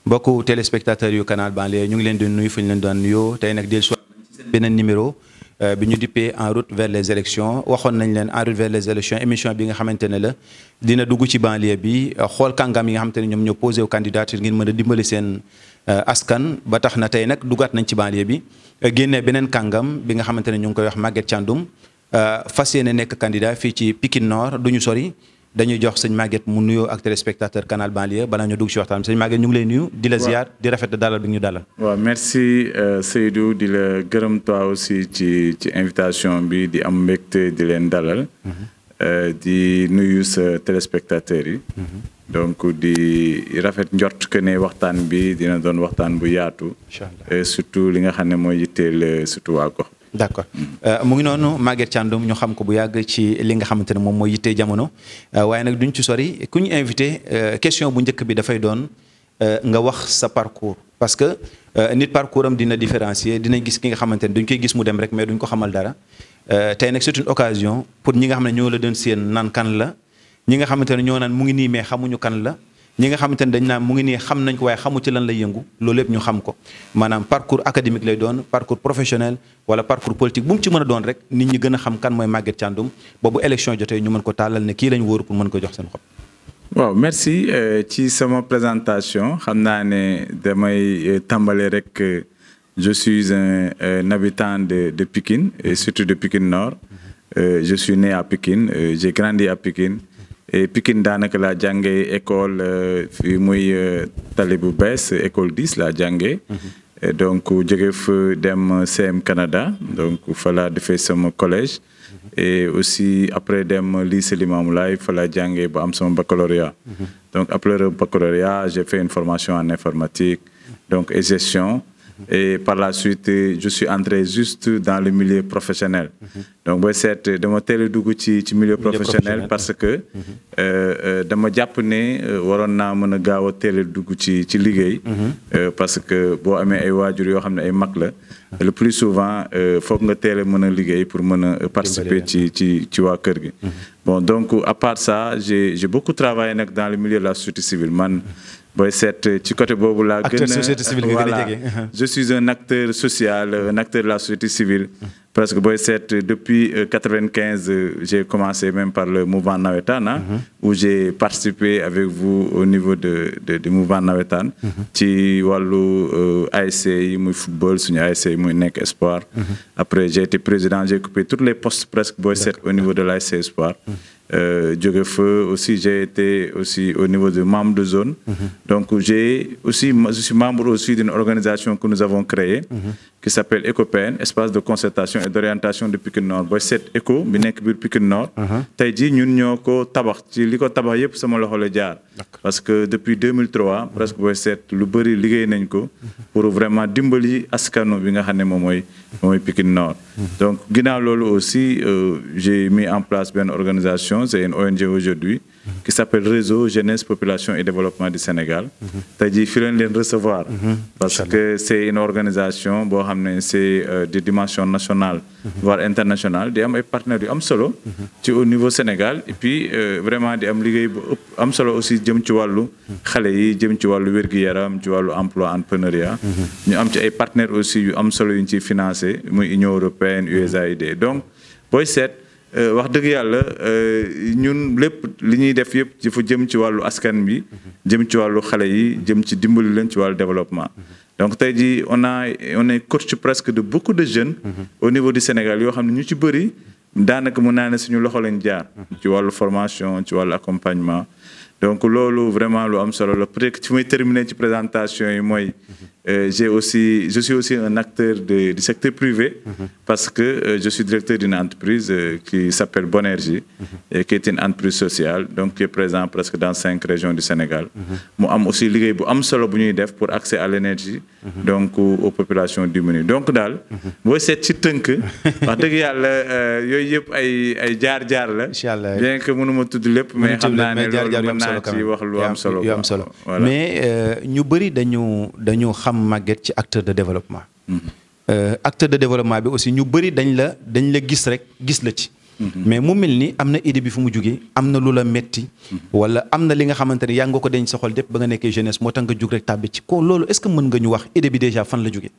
mbokku téléspectateurs yu Canal Banlieue ñu ngi leen di nuyu fu ñu leen doon nuyoo tey nag del soit beneen numéro bi ñu dippee en route vers les élections waxoon nañ leen en route vers les élections émission bi nga xamante ne la dina dugg ci banlieue bi xool kàngam yi nga xamante ne ñoom ñoo posé wu candidature ngir mën a dimbali seen askan ba tax na tey nag dugaat nañ ci banlieue bi génnee beneen kàngam bi nga xamante ne ñu ngi koy wax Maguette Thiandoum fas yéene nekk candidat fii ci Pikine Nord du ñu sori dañuy jox sëñ Maguette mu nuyoo ak téléspectateur Canal Banlieue balaa ñu dugg ci waxtaan sëñ Maguette ñu ngi lay nuyu. di la ziar di rafet dalal bi ñu dalal. waaw merci Seydou di la gërëm toi aussi ci invitation bi di am mbégte di leen dalal. di nuyu sa téléspectateurs yi. donc di rafet njort que ne waxtaan bi dina doon waxtaan bu yaatu. incha allah surtout li nga xam ne mooy yitteel surtout waa gox. d'accord mu ngi noonu Maguette Thiandoum ñu xam ko bu yàgg ci li nga xamante ne moom mooy yitte jamono waaye nag duñ ci sori ku ñu invité question bu njëkk bi dafay doon nga wax sa parcours parce que nit parcours am dina différencier dinañ gis ki nga xamante ne duñ koy gis mu dem rek mais duñ ko xamal dara tey nag c'est une occasion pour ñi nga xam ne ñoo la doon seen naan kan la ñi nga xamante ne ñoo naan mu ngi nii mais xamuñu kan la ñi nga xamante ne dañ naan mu ngi nii xam nañ ko waaye xamu ci lan lay yëngu loolu lépp ñu xam ko maanaam parcours académique lay doon parcours professionnel wala parcours politique bu mu ci mën a doon rek nit ñi gën a xam kan mooy Maguette Thiandoum boobu élection jotee ñu mën ko tàllal ne kii lañ wóoru pour mën ko jox seen xob. waaw merci ci sama présentation xam naa ne damay tàmbale rek je suis un habitant de Pikine et surtout de Pikine Nord je suis né à Pikine j'ai grandi à Pikine. et Pikine daanaka laa jàngee école fii muy tali bu bees école 10 laa jàngee. donc jóge fa dem CM Canada donc fa laa defee sama collège. et aussi après dem lycée Limamoulaye fa laa jàngee ba am sama baccalauréat. donc après le baccalauréat j'ai fait une formation en informatique donc et gestion. et par la suite je suis entré juste dans le milieu professionnel. donc booy seet dama teel a dugg ci milieu professionnel parce que dama jàpp ne waroon naa mën a gaaw a teel a dugg ci liggéey. parce que boo amee ay waajur yoo xam ne ay mag la. le plus souvent foog nga teel a mën a liggéey pour mën a participer ci waa kër gi. bon donc à part ça j'ai beaucoup travaillé nag dans le milieu de la société civile man. booy seet ci côté boobu laa gën a voilà je suis un acteur social un acteur de la société civile parce que booy seet depuis 95 j'ai commencé même par le mouvement nawetaan où j'ai participé avec vous au niveau du mouvement nawetaan ci wàllu ASC yi muy football suñu ASC yi muy nekk espoir après j'ai été président j'ai occupé tous les postes presque booy seet au niveau de l'ASC espoir jóge fa aussi j'ai été aussi au niveau de membre de zone. donc je suis membre aussi d'une organisation que nous avons créée. qui s'appelle ECOPEN espace de concertation et d'orientation de Pikine Nord booy seet ECO bi nekk biir Pikine Nord. tey jii ñun ñoo ko tabax ci li ko tabax yépp sama loxo la jaar. parce que depuis 2003 presque booy seet lu bëri liggéey nañ ko. pour vraiment dimbali askanu bi nga xam ne moom mooy Pikine Nord. donc ginnaaw loolu aussi j'ai mis en place benn organisation c'est une ONG aujourd'hui qui s'appelle Réseau Jeunesse Population et Développement du Sénégal. tey jii fi leen recevoir. parce que c'est une organisation boo xam ne c'est de dimension nationale. voire internationale di am ay partenaires yu am solo. ci au niveau Sénégal et puis vraiment di am liggéey bu ëpp am solo aussi jëm ci wàllu xale yi jëm ci wàllu wér-gu-yaram ci wàllu emploi entrepreneuriat. ñu am ci ay partenaires aussi yu am solo yu ñu ciy financé muy Union européenne USAID donc booy seet. wax dëgg yàlla ñun lépp li ñuy def yëpp dafa jëm ci wàllu askan bi jëm ci wàllu xale yi jëm ci dimbali leen ci wàllu développement donc tey jii on est coach presque de beaucoup de jeunes au niveau du Sénégal yoo xam ne ñu ci bëri daanaka mën naa ne suñu loxo lañ jaar ci wàllu formation ci wàllu accompagnement donc loolu vraiment lu am solo la peut-être ci may terminer ci présentation yi mooy je suis aussi un acteur du secteur privé parce que je suis directeur d'une entreprise qui s'appelle Bonergie et qui est une entreprise sociale donc qui est présente presque dans 5 régions du Sénégal mu am aussi liggéey bu am solo bu ñuy def pour accès à l'énergie donc aux populations démunies donc daal booy seet ci tënk wax dëgg yàlla yooyu yëpp ay jaar-jaar la bien que mënuma tudd lépp mais xam naa ne loolu mën naa ci wax lu am solo yu am solo mais ñu bëri dañu xam Maguette ci acteur de développement acteur de développement bi aussi ñu bëri dañ la gis rek gis la ci mais mu mel ni am na idée bi fu mu jógee am na lu la metti wala am na li nga xamante ne yaa nga ko denc sa xol dépp ba nga nekkee jeunesse moo tax nga jug rek tàbbi ci ko loolu est-ce que mën nga ñu wax idée bi déjà fan la jógee.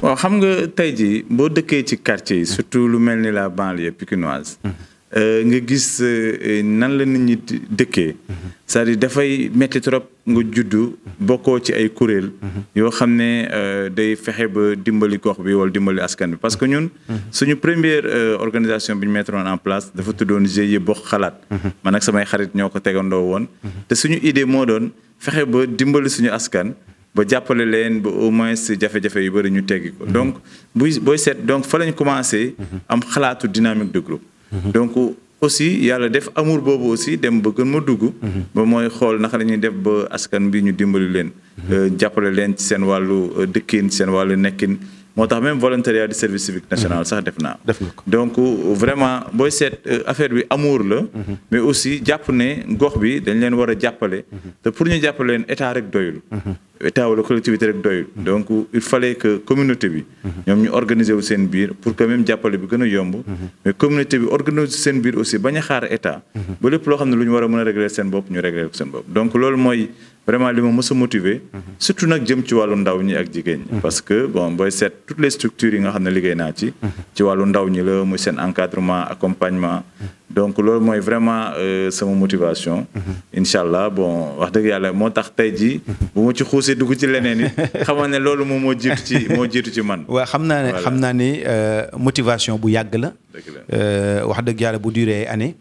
waaw xam nga tey jii boo dëkkee ci quartier yi surtout lu mel ni la banlieue pikinoise nga gis nan la nit ñi dëkkee c'est-à-dire dafay metti trop nga juddu bokkoo ci ay kuréel yoo xam ne day fexe ba dimbali gox bi wala dimbali askan bi parce que ñun suñu première organisation bi ñu mettre en place dafa tuddoon GIE Bokk Xalaat man ak samay xarit ñoo ko tegandoo woon te suñu idée moo doon fexe ba dimbali suñu askan ba jàppale leen ba au moins jafe-jafe yu bëri ñu teggi ko donc booy seet donc fa lañ commencé am xalaatu dynamique de groupe donc aussi yàlla def amour boobu aussi dem ba gën ma dugg ba mooy xool naka la ñuy def ba askan bi ñu dimbali leen jàppale leen ci seen wàllu dëkkin seen wàllu nekkin moo tax même volontariat du service civique national sax def naa donc vraiment booy seet affaire bi amour la mais aussi jàpp ne gox bi dañ leen war a jàppale te pour ñu jàppale leen état rek doyul état wala collectivité rek doyul donc il fallait que communauté bi ñoom ñu organiser wu seen biir pour que même jàppale bi gën a yomb mais communauté bi organiser seen biir aussi bañ a xaar état ba lépp loo xam ne lu ñu war a mën a régler seen bopp ñu régler ko seen bopp donc loolu mooy vraiment li ma mës a motiver surtout nag jëm ci wàllu ndaw ñi ak jigéen ñi parce que bon booy seet toutes les structures yi nga xam ne liggéey naa ci wàllu ndaw ñi la muy seen encadrement accompagnement donc loolu mooy vraiment sama motivation incha allah bon wax dëgg yàlla moo tax tey jii bu ma ci xuusee dugg ci leneen it xamal ne loolu moom moo jiitu ci man waaw xam naa ne motivation bu yàgg la wax dëgg yàlla bu duré année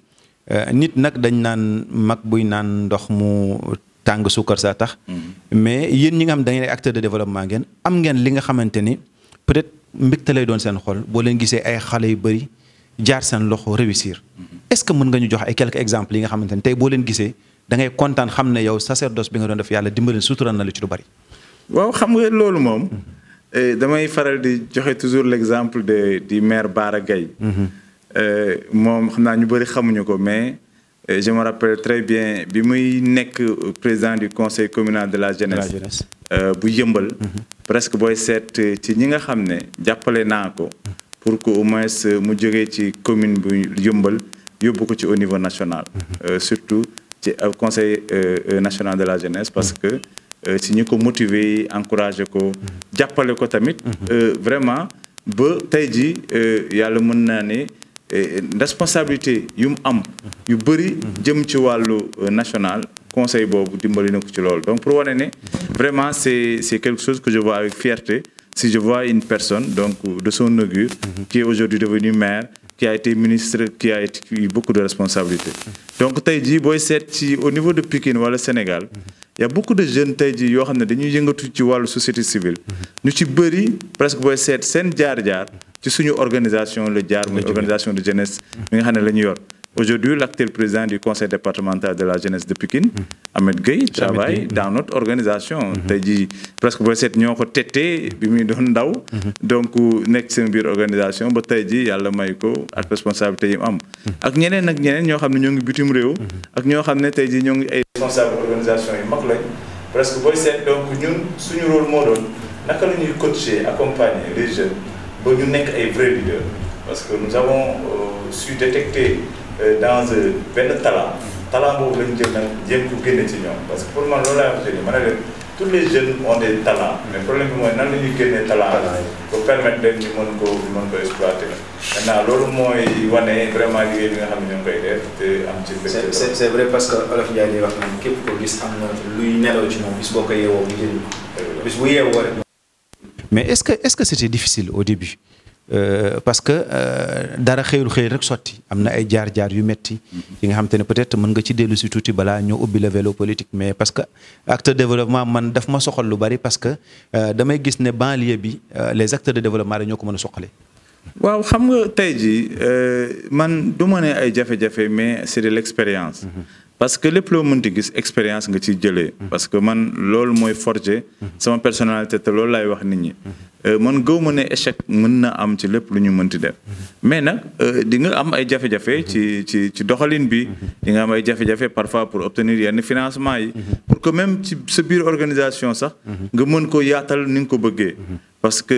nit nag dañ naan mag buy naan ndox mu tàng suukar saa tax mais yéen ñi nga xam da ngeen ay acteur de développement ngeen am ngeen li nga xamante ni peut-être mbégte lay doon seen xol boo leen gisee ay xale yu bëri jaar seen loxo réussir est-ce que mën nga ñu jox ay quelques exemples yi nga xamante ni tey boo leen gisee da ngay kontaan xam ne yow sacerdoce bi nga doon def yàlla dimbali sutural na la ci lu bëri. waaw xam nga loolu moom damay faral di joxe toujours l'exemple du maire Bara Gaye moom xam naa ñu bëri xamuñu ko mais je me rappelle très bien bi muy nekk président du conseil communal de la jeunesse bu yëmbal presque booy seet ci ñi nga xam ne jàppale naa ko pour que au moins mu jógee ci commune bu yëmbal yóbbu ko ci au niveau national surtout ci conseil national de la jeunesse parce que ci ñi ko motiver encourager ko jàppale ko tamit vraiment ba tey ji yàlla mën naa ne responsabilité yu mu am yu bëri jëm ci wàllu national conseil boobu dimbali na ko ci loolu donc pour wane ne vraiment c'est quelque chose que je vois avec fierté si je vois une personne donc de son augure qui est aujourd'hui devenu maire qui a été ministre qui a eu beaucoup de responsabilités donc tey jii booy seet ci au niveau de Pikine wala Sénégal il y a beaucoup de jeunes tey jii yoo xam ne dañuy yëngatu ci wàllu société civile ñu ci bëri presque booy seet seen jaar-jaar ci suñu organisation la jaar muy organisation de jeunesse mi nga xam ne la ñu yor aujourd'hui l'actuel président du conseil départemental de la jeunesse de Pikine Ahmed Gueye travaille dans notre organisation tey jii presque booy seet ñoo ko tettee bi muy doon ndaw donc nekk seen biir organisation ba tey jii yàlla may ko ak responsabilité yi mu am ak ñeneen ñoo xam ne ñoo ngi bitim réew ak ñoo xam ne tey jii ñoo ngi ay responsable organisation yu mag lañ presque booy seet donc ñun suñu rôle moo doon naka la ñuy coacher accompagner les jeunes ba ñu nekk ay vrais leaders parce que nous avons su détecter dans benn talent boobu lañu jël nag jéem ko génne ci ñoom parce que pour man loolu laay wax jeunes yi ma ne leen tous les jeunes ont des talents mais problème bi mooy nan la ñuy génnee talent pour permettre leen ñu mën ko exploiter maintenant loolu mooy wane vraiment liggéey bi nga xam ne ñoo ngi koy def te am ci c'est vrai parce que Olof Ndiaye di wax naan képp ko gis am na luy nelaw ci moom bis boo ko yeewoo mu jël bis bu yeewoo rek. mais est-ce que c'était difficile au début parce que dara xëyul xëy rek sotti am na ay jaar-jaar yu metti yi nga xam te ne peut-être mën nga ci dellu si tuuti balaa ñoo ubbi le vélo politique mais parce que acteur de développement man daf ma soxal lu bari parce que damay gis ne banlieue bi les acteurs de développement rek ñoo ko mën a soxalee. waaw xam nga tey jii man du ma ne ay jafe-jafe mais c'est de l'expérience. parce que lépp loo mënti gis expérience nga ciy jëlee. parce que man loolu mooy forger sama personnalité te loolu laay wax nit ñi. man gëw ma ne échec mën na am ci lépp lu ñu mënti def mais nag di nga am ay jafe-jafe ci doxalin bi di nga am ay jafe-jafe parfois pour obtenir yenn financement yi pour que même ci sa biir organisation sax nga mën ko yaatal ni nga ko bëggee parce que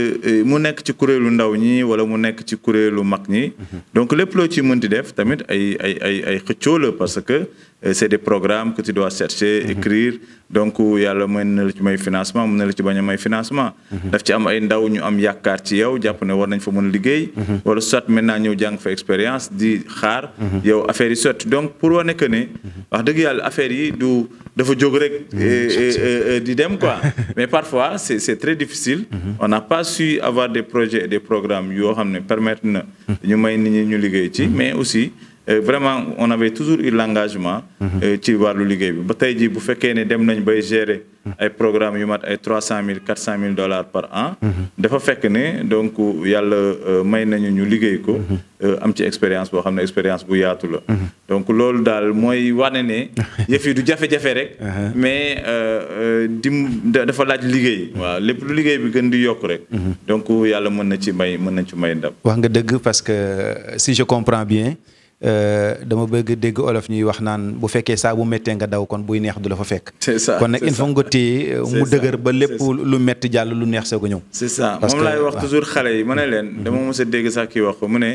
mu nekk ci kuréelu ndaw ñi wala mu nekk ci kuréelu mag ñi donc lépp loo ci mënti def tamit ay xëccoo la parce que c'est des programmes que tu dois chercher écrire donc yàlla mën na la ci may financement mën na la ci bañ a may financement daf ci am ay ndaw ñu am yaakaar ci yow jàpp ne war nañ fa mën a liggéey wala soit maintenant ñëw jàng fa expérience di xaar yow affaire yi sotti donc pour wane que ne wax dëgg yàlla affaire yi du dafa jóg rek di dem quoi mais parfois c'est très difficile on n'a pas su avoir des projets et des programmes yoo xam ne permettre na ñu may nit ñi ñu liggéey ci mais aussi vraiment on avait toujours eu l'engagement ci wàllu liggéey bi ba tey jii bu fekkee ne dem nañ bay gérer ay programmes yu mat ay $300,000 $400,000 par an dafa fekk ne donc yàlla may nañu ñu liggéey ko am ci expérience boo xam ne expérience bu yaatu la donc loolu daal mooy wane ne yëf yi du jafe-jafe rek mais dafa laaj liggéey waaw lépp lu liggéey bi gën di yokk rek donc yàlla mën na ci may ndam wax nga dëgg parce que si je comprends bien dama bëgg dégg olof ñuy wax naan bu fekkee saa bu méttee nga daw kon buy neex du la fa fekk. c'est ça kon nag il faut nga téye mu dëgër ba lépp lu métti jàll lu neex soo ko ñëw. c'est ça moom laay wax toujours xale yi ma ne leen dama mos a dégg sax kii wax ko mu ne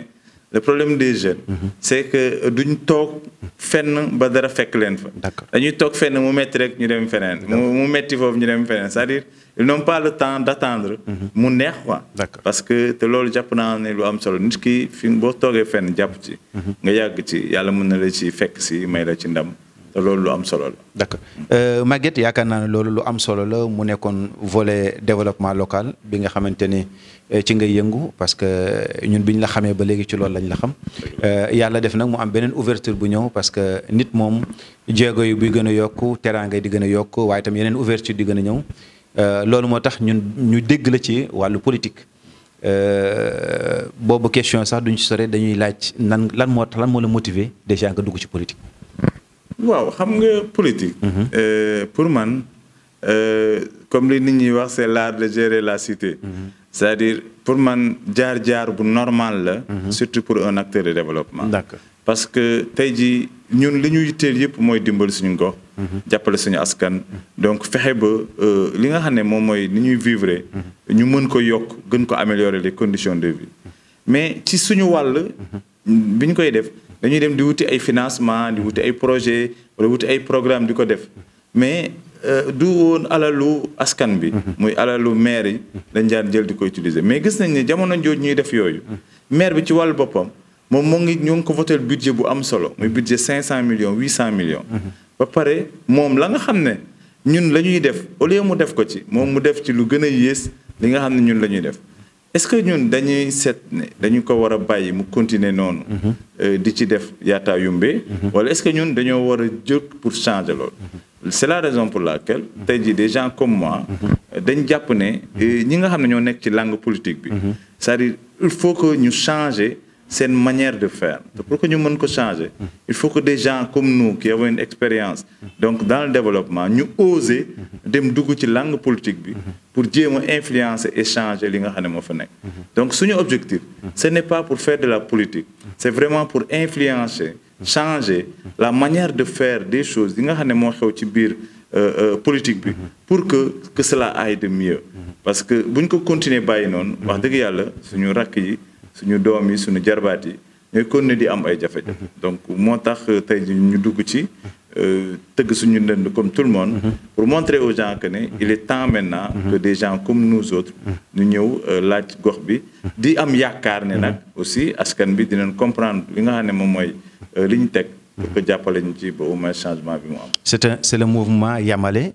le problème des jeunes c'est que duñ toog fenn ba dara fekk leen fa. d'accord dañuy toog fenn mu métti rek ñu dem feneen. mu métti foofu ñu dem feneen c'est-à-dire ils n'ont pas le temps d'attendre mu neex quoi. parce que te loolu jàpp naa ne lu am solo nit ki fi boo toogee fenn jàpp ci. nga yàgg ci yàlla mën na la ci fekk si may la ci ndam te loolu lu am solo la. d'accord Maguette yaakaar naa ne loolu lu am solo la mu nekkoon volet développement local bi nga xamante ni ci ngay yëngu parce que ñun bi ñu la xamee ba léegi ci loolu lañ la xam. yàlla def nag mu am beneen ouverture bu ñëw parce que nit moom jéego yi buy gën a yokku teraanga di gën a yokk waaye tam yeneen ouverture di gën a ñëw. loolu moo tax ñun ñu dégg la ci wàllu politique boobu question sax duñ ci sore dañuy laaj lan moo la motiver déjà nga dugg ci politique. waaw xam nga politique. pour man comme li nit ñi wax c'est l'art de gérer la cité. c'est-à-dire pour man jaar-jaar bu normal la. surtout pour un acteur de développement. d'accord parce que tey jii ñun li ñu yitteel yëpp mooy dimbali suñu gox. jàppale suñu askan. donc fexe ba li nga xam ne moom mooy ni ñuy vivre. ñu mën ko yokk gën ko améliorer les conditions de vie. mais ci suñu wàll. bi ñu koy def dañuy dem di wuti ay financement di wuti ay projet wala wuti ay programme di ko def mais du woon alalu askan bi. muy alalu maire yi dañ daan jël di ko utiliser mais gis nañ ne jamono jooju ñuy def yooyu. maire bi ci wàllu boppam. moom ñu ngi ko voté budget bu am solo muy budget 500 millions 800 millions. ba pare moom la nga xam ne ñun la ñuy def au lieu mu def ko ci moom mu def ci lu gën a yées li nga xam ne ñun la ñuy def est-ce que ñun dañuy seet ne dañu ko war a bàyyi mu continuer noonu. di ci def yaataa yumbe. wala est-ce que ñun dañoo war a jóg pour changer loolu. c'est la raison pour laquelle tey jii des gens comme moi. dañ jàpp ne ñi nga xam ne ñoo nekk ci langue politique bi. c'est-à-dire il faut que ñu changer. C'est une manière de faire. Pour que nous puissions changer, il faut que des gens comme nous, qui avons une expérience donc dans le développement, nous oser dem dugg ci langue politique bi pour dire influencer et changer li nga xam ne moo fa nekk. Donc suñu objectif, ce n'est pas pour faire de la politique, c'est vraiment pour influencer, changer la manière de faire des choses li nga xam ne moo xew ci biir politique bi pour que cela aille de mieux. Parce que buñ ko continuer bàyyi noonu wax dëgg yàlla suñu rakk yi suñu doom yi suñu jarbaat yi ñooy continuer di am ay jafe-jafe donc moo tax tey ñu dugg ci tëgg suñu ndënd comme tout le monde pour montrer aux gens que ne il est temps maintenant que des gens comme nous autres ñu ñëw laaj gox bi di am yaakaar ne nag aussi askan bi dinañ comprendre li nga xam ne moom mooy li ñu teg pour que jàppale ñu ci ba au moins changement bi mu am. c'est le mouvement Yamale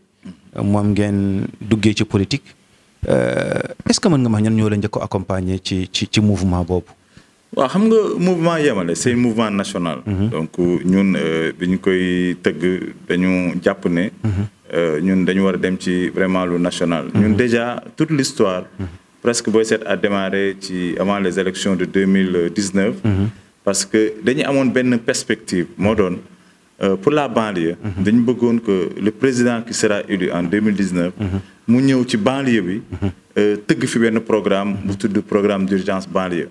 moom ngeen duggee ci politique est-ce que mën nga ma ñan ñoo la njëkk ko accompagner ci mouvement boobu. waaw xam nga mouvement Yamale c'est un mouvement national. donc ñun bi ñu koy tëgg dañu jàpp ne. ñun dañu war a dem ci vraiment lu national. ñun déjà toute l'histoire presque booy seet a démarré ci avant les élections de 2019. parce que dañu amoon benn perspective moo doon pour la banlieue. dañu bëggoon que le président qui sera élu en 2019. mu ñëw ci banlieue bi tëgg fi benn programme bu tudd programme d'urgence banlieue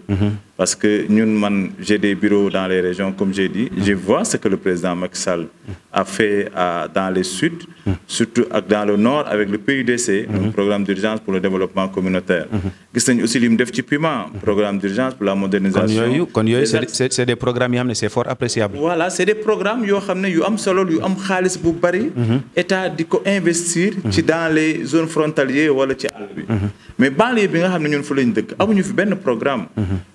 parce que ñun man j'ai des bureaux dans les régions comme j'ai dit je vois ce que le président Macky Sall a fait dans les sud surtout ak dans le nord avec le PUDC un programme d'urgence pour le développement communautaire gis nañ aussi li mu def ci PUMA programme d'urgence pour la modernisation kon yooyu c'est des programmes yoo xam ne c'est fort appréciable. voilà c'est des programmes yoo xam ne yu am solo yu am xaalis bu bari état di ko investir ci dans les zones frontalières wala ci àll bi mais banlieue bi nga xam ne ñun fa lañ dëkk amuñu fi benn programme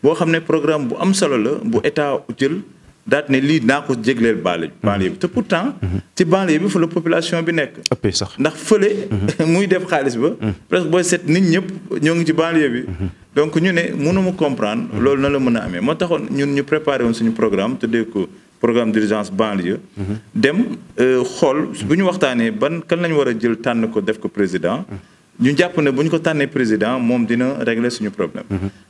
boo xam ne programme bu am solo la bu état jël daat ne lii naa ko jégleel banlieue bi te pourtant ci banlieue bi fa la population bi nekk sax ndax fële muy def xaalis ba presque booy seet nit ñëpp ñoo ngi ci banlieue bi donc ñu ne mënuma comprendre loolu na la mën a amee moo taxoon ñun ñu préparé woon suñu programme tuddee ko programme d'urgence banlieue dem xool bu ñu waxtaanee kan lañ war a jël tànn ko def ko président ñu jàpp ne bu ñu ko tànnee président moom dina régler suñu problème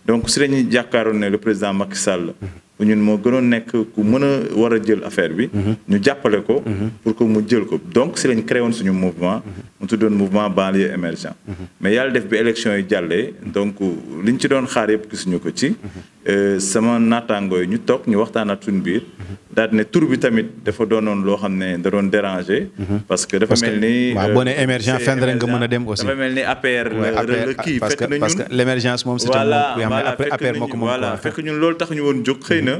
donc si lañuy jàkkaaroon ne le président Macky Sall ñun moo gënoon nekk ku mën a war a jël affaire bi ñu jàppale ko pour que mu jël ko donc si lañ créé woon suñu mouvement mu tuddoon mouvement banlieue émergent mais yàlla def bi élection yi jàllee donc liñ ci doon xaar yëpp gisuñu ko ci sama naataangoo yi ñu toog ñu waxtaanaat suñu biir daal ne tur bi tamit dafa doonoon loo xam ne da doon déranger parce que dafa mel ni waaw boo nee émergent fenn rek nga mën a dem aussi dafa mel ni APR la kii parce que l'émergence moom c'est APR moo ko moom voilà fekk ñun loolu tax ñu woon jóg xëy na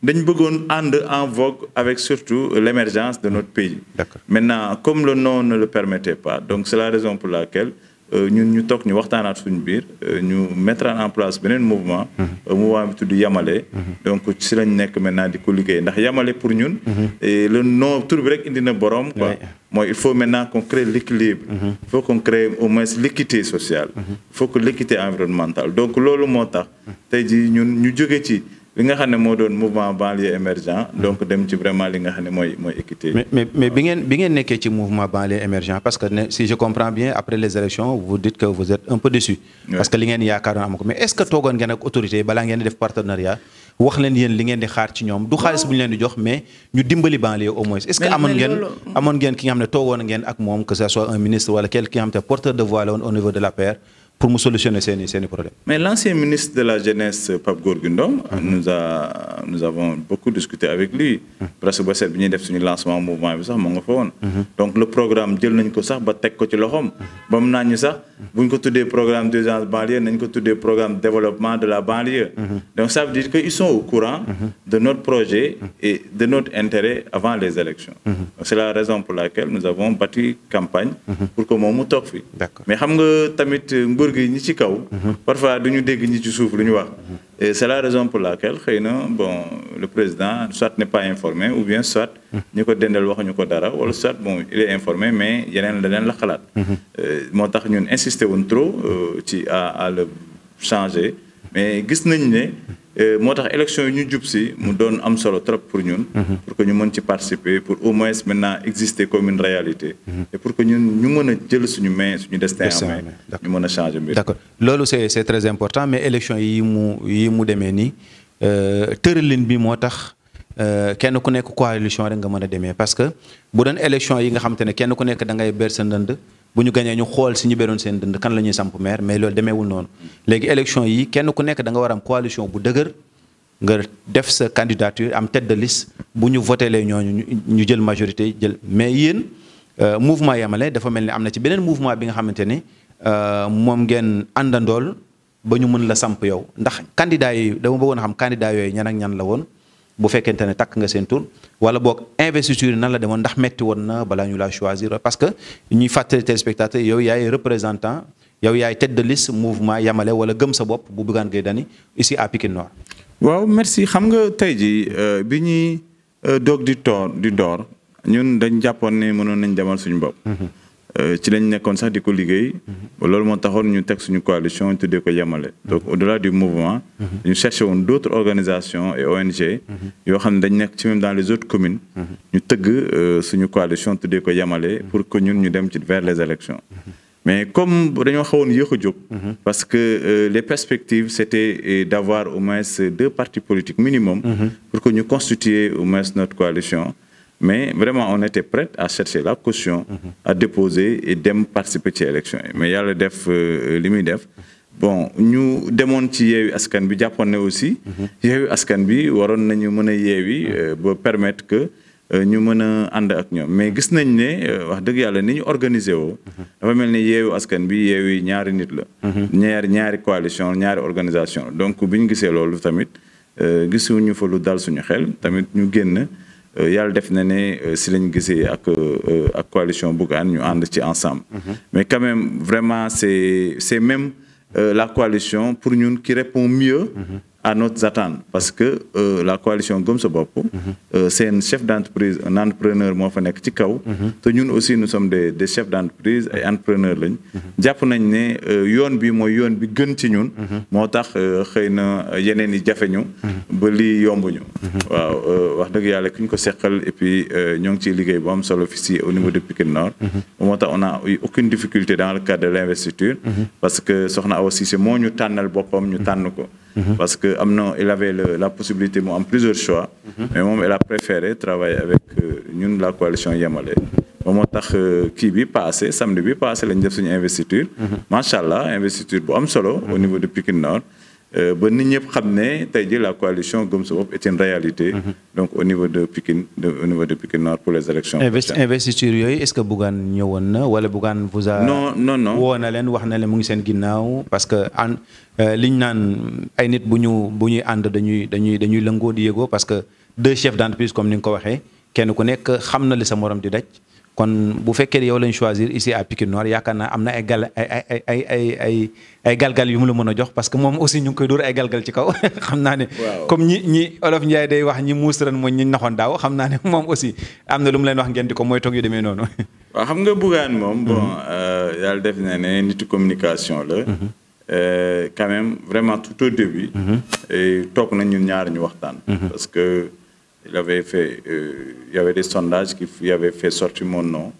dañ bëggoon ànd en vogue avec surtout l'émergence de notre pays maintenant comme le nom ne le permettait pas donc c'est la raison pour laquelle ñun ñu toog ñu waxtaanaat suñu biir ñu mettre en place beneen mouvement bi tudd Yamale donc ci lañ nekk maintenant di ko liggéey ndax Yamale pour ñun le nom tur bi rek indi na borom quoi mooy il faut maintenant qu'on crée l'équilibre il faut qu'on crée au moins l'équité sociale il faut que l'équité environnementale donc loolu moo tax tey ji ñun ñu jóge ci li nga xam ne moo doon mouvement banlieue émergent donc dem ci vraiment li nga xam ne mooy équité. mais bi ngeen nekkee ci mouvement banlieue émergent parce que si je comprends bien après les élections vous dites que vous êtes un peu déçu. parce que li ngeen yaakaaroon am ko mais est-ce que toogoon ngeen ak autorité yi balaa ngeen di def partenariat wax leen yéen li ngeen di xaar ci ñoom du xaalis bu ñu leen di jox mais ñu dimbali banlieue au moins. est-ce que amoon ngeen ki nga xam ne toogoon ngeen ak moom que ça soit un ministre wala quelqu'un ki nga xam ne porteur de voix la woon au niveau de l'APR pour mu solutionner seeni problème. Mais l'ancien ministre de la Jeunesse, Pape Gorgui Ndong, nous avons beaucoup discuté avec lui. Presque ba seet bi ñuy def suñu lancement mouvement bi sax moo nga fa woon. Donc le programme jël nañ ko sax ba teg ko ci loxoom. ba mu naan ñu sax bu ñu ko tuddee programme d'urgence banlieue nañ ko tuddee programme développement de la banlieue. Donc ça veut dire que ils sont au courant de notre projet et de notre intérêt avant les élections. Donc c'est la raison pour laquelle nous avons bâti campagne pour que moom mu toog fi. Mais xam nga tamit ñi ci kaw parfois duñu dégg ñi ci suuf lu ñu wax et c'est la raison pour laquelle xëy na bon le président soit n'est pas informé ou bien soit ñi ko dendal waxuñu ko dara wala soit bon il est informé mais yeneen leneen la xalaat moo tax ñun insister woon trop ci à le changer mais gis nañ ne moo tax élection yi ñu jub si mu doon am solo trop pour ñun pour que ñu mën ci participer pour au moins maintenant exister comme une réalité et pour que ñun ñu mën a jël suñu main suñu destin en main ñu mën a changer mbir. D'accord loolu c'est très important mais élection yi mu demee nii tëralin bi moo tax kenn ku nekk coalition rek nga mën a demee parce que bu doon élection yi nga xam te ne kenn ku nekk da ngay ber sa ndënd bu ñu gañee ñu xool si ñu beroon seen dënd kan la ñuy samp maire mais loolu demeewul noonu léegi élection yi kenn ku nekk da nga war am coalition bu dëgër nga def sa candidature am tête de liste bu ñu voté lee ñooñu ñu jël majorité jël mais yéen mouvement Yamale dafa mel ni am na ci beneen mouvement bi nga xamante ni moom ngeen àndandool ba ñu mën la samp yow ndax candidat yi dama bëggoon a xam candidat yooyu ñan ak ñan la woon bu fekkente ne takk nga seen tur wala boog investiture nan la demoon ndax metti woon na balaa ñu la choisir parce que ñuy fàttali téléspectateurs yow yaay représentant yow yaay tête de liste mouvement Yamale wala gëm sa bopp bu Bougane Gueye Dany ici à Pikine Nord. waaw merci xam nga tey jii bi ñuy doog di door ñun dañ jàppoon ne mënoon nañ demal suñu bopp. ci lañ nekkoon sax di ko liggéey. loolu moo taxoon ñu teg suñu coalition tuddee ko Yamale. donc au-delà du mouvement. ñu cherché woon d'autres organisations et ONG. yoo xam ne dañ nekk ci même dans les autres communes. ñu tëgg suñu coalition tuddee ko Yamale pour que ñun ñu dem ci vers les élections. mais comme dañoo xawoon yéex a jóg. parce que les perspectives c'était d'avoir au moins 2 partis politiques minimum. pour que ñu constituer au moins notre coalition. mais vraiment on était prêt à chercher la caution à déposer et dem participer ci élection yi mais yàlla def li muy def bon ñu demoon ci Yewwi Askan bi jàppoon ne aussi Yewwi Askan bi waroon nañu mën a yeewi ba permettre que ñu mën a ànd ak ñoom mais gis nañ ne wax dëgg yàlla ni ñu organiser woo dafa mel ni Yewwi Askan bi Yewwi ñaari nit la ñaari coalition ñaari organisation donc bi ñu gisee loolu tamit gisuñu fa lu dal suñu xel tamit ñu génn yàlla def na ne si lañ gisee ak coalition Bougane ñu ànd ci ensemble mais quand même vraiment c'est même la coalition pour ñun qui répond mieux à nos attentes parce que la coalition Gëm Sa Bopp c'est un chef d'entreprise un entrepreneur moo fa nekk ci kaw te ñun aussi nous sommes des chefs d'entreprise ay entrepreneurs lañ jàpp nañ ne yoon bi mooy yoon bi gën ci ñun moo tax xëy na yeneen yi jafe ñu ba lii yombuñu waaw wax dëgg yàlla ki ñu ko seqal et puis ñoo ngi ciy liggéey bu am solo fii au niveau de Pikine Nord moo tax on a eu aucune difficulté dans le cadre de l'investiture parce que Soxna Awa Cissé moo ñu tànnal boppam ñu tànn ko parce que il avait la possibilité mu am plusieurs choix mais moom elle a préféré travailler avec ñun la coalition Yemale moo tax kii bi passé samedi bi passé lañ def suñu investiture macha allah investiture bu am solo au niveau de Pikine Nord ba nit ñëpp xam ne tey jii la coalition Gëm Sa Bopp est une réalité donc au niveau de Pikine Nord pour les élections investiture yooyu est-ce que Bougane ñëwoon na wala Bougane vous a non woo na leen wax na leen mu ngi seen ginnaaw parce que liñ naan ay nit bu ñuy ànd dañuy lëngoo di yëgoo parce que deux chefs d'entreprise comme ni nga ko waxee kenn ku nekk xam na li sa morom di daj kon bu fekkee yow lañ choisir ici à Pikine Nord yaakaar naa am na ay galgal yu mu la mën a jox parce que moom aussi ñu ngi koy dóor ay galgal ci kaw xam naa ne comme ñi Olof Njaay day wax ñi muus ren mooy ñi naxoon daaw xam naa ne moom aussi am na lu mu leen wax ngeen di ko mooy toog yu demee noonu waaw xam nga Bougane moom bon yàlla def na ne nitu communication la quand même vraiment tout au début toog nañ ñun ñaar ñu waxtaan parce que il y avait des sondages qui avaient fait sortir mon nom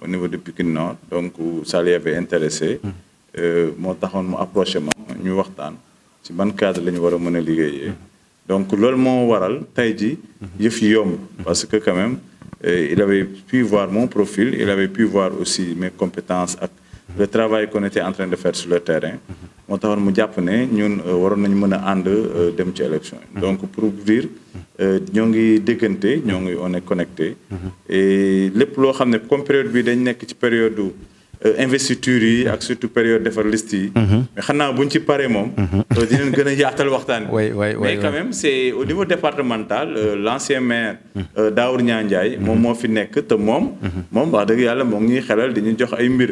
au niveau de Pikine Nord donc ça lui avait intéressé moo taxoon mu approché ma ñu waxtaan ci ban cadre la ñu war a mën a liggéeyee donc loolu moo waral tey ji yëf yi yomb parce que quand même il avait pu voir mon profil il avait pu voir aussi mes compétences ak le travail qu'on était en train de faire sur le terrain moo taxoon mu jàpp ne ñun waroon nañu mën a ànd dem ci élection yi donc pour dire ñoo ngi déggante on est connecté et lépp loo xam ne comme période bi dañ nekk ci période investiture yi ak surtout période defar liste yi mais xanaa buñ ci paree moom dinañ gën a yaatal waxtaan bi mais quand même c'est au niveau départemental l'ancien maire Daour Ndiaye moom moo fi nekk te moom wax dëgg yàlla moo ngi xelal di ñu jox ay mbir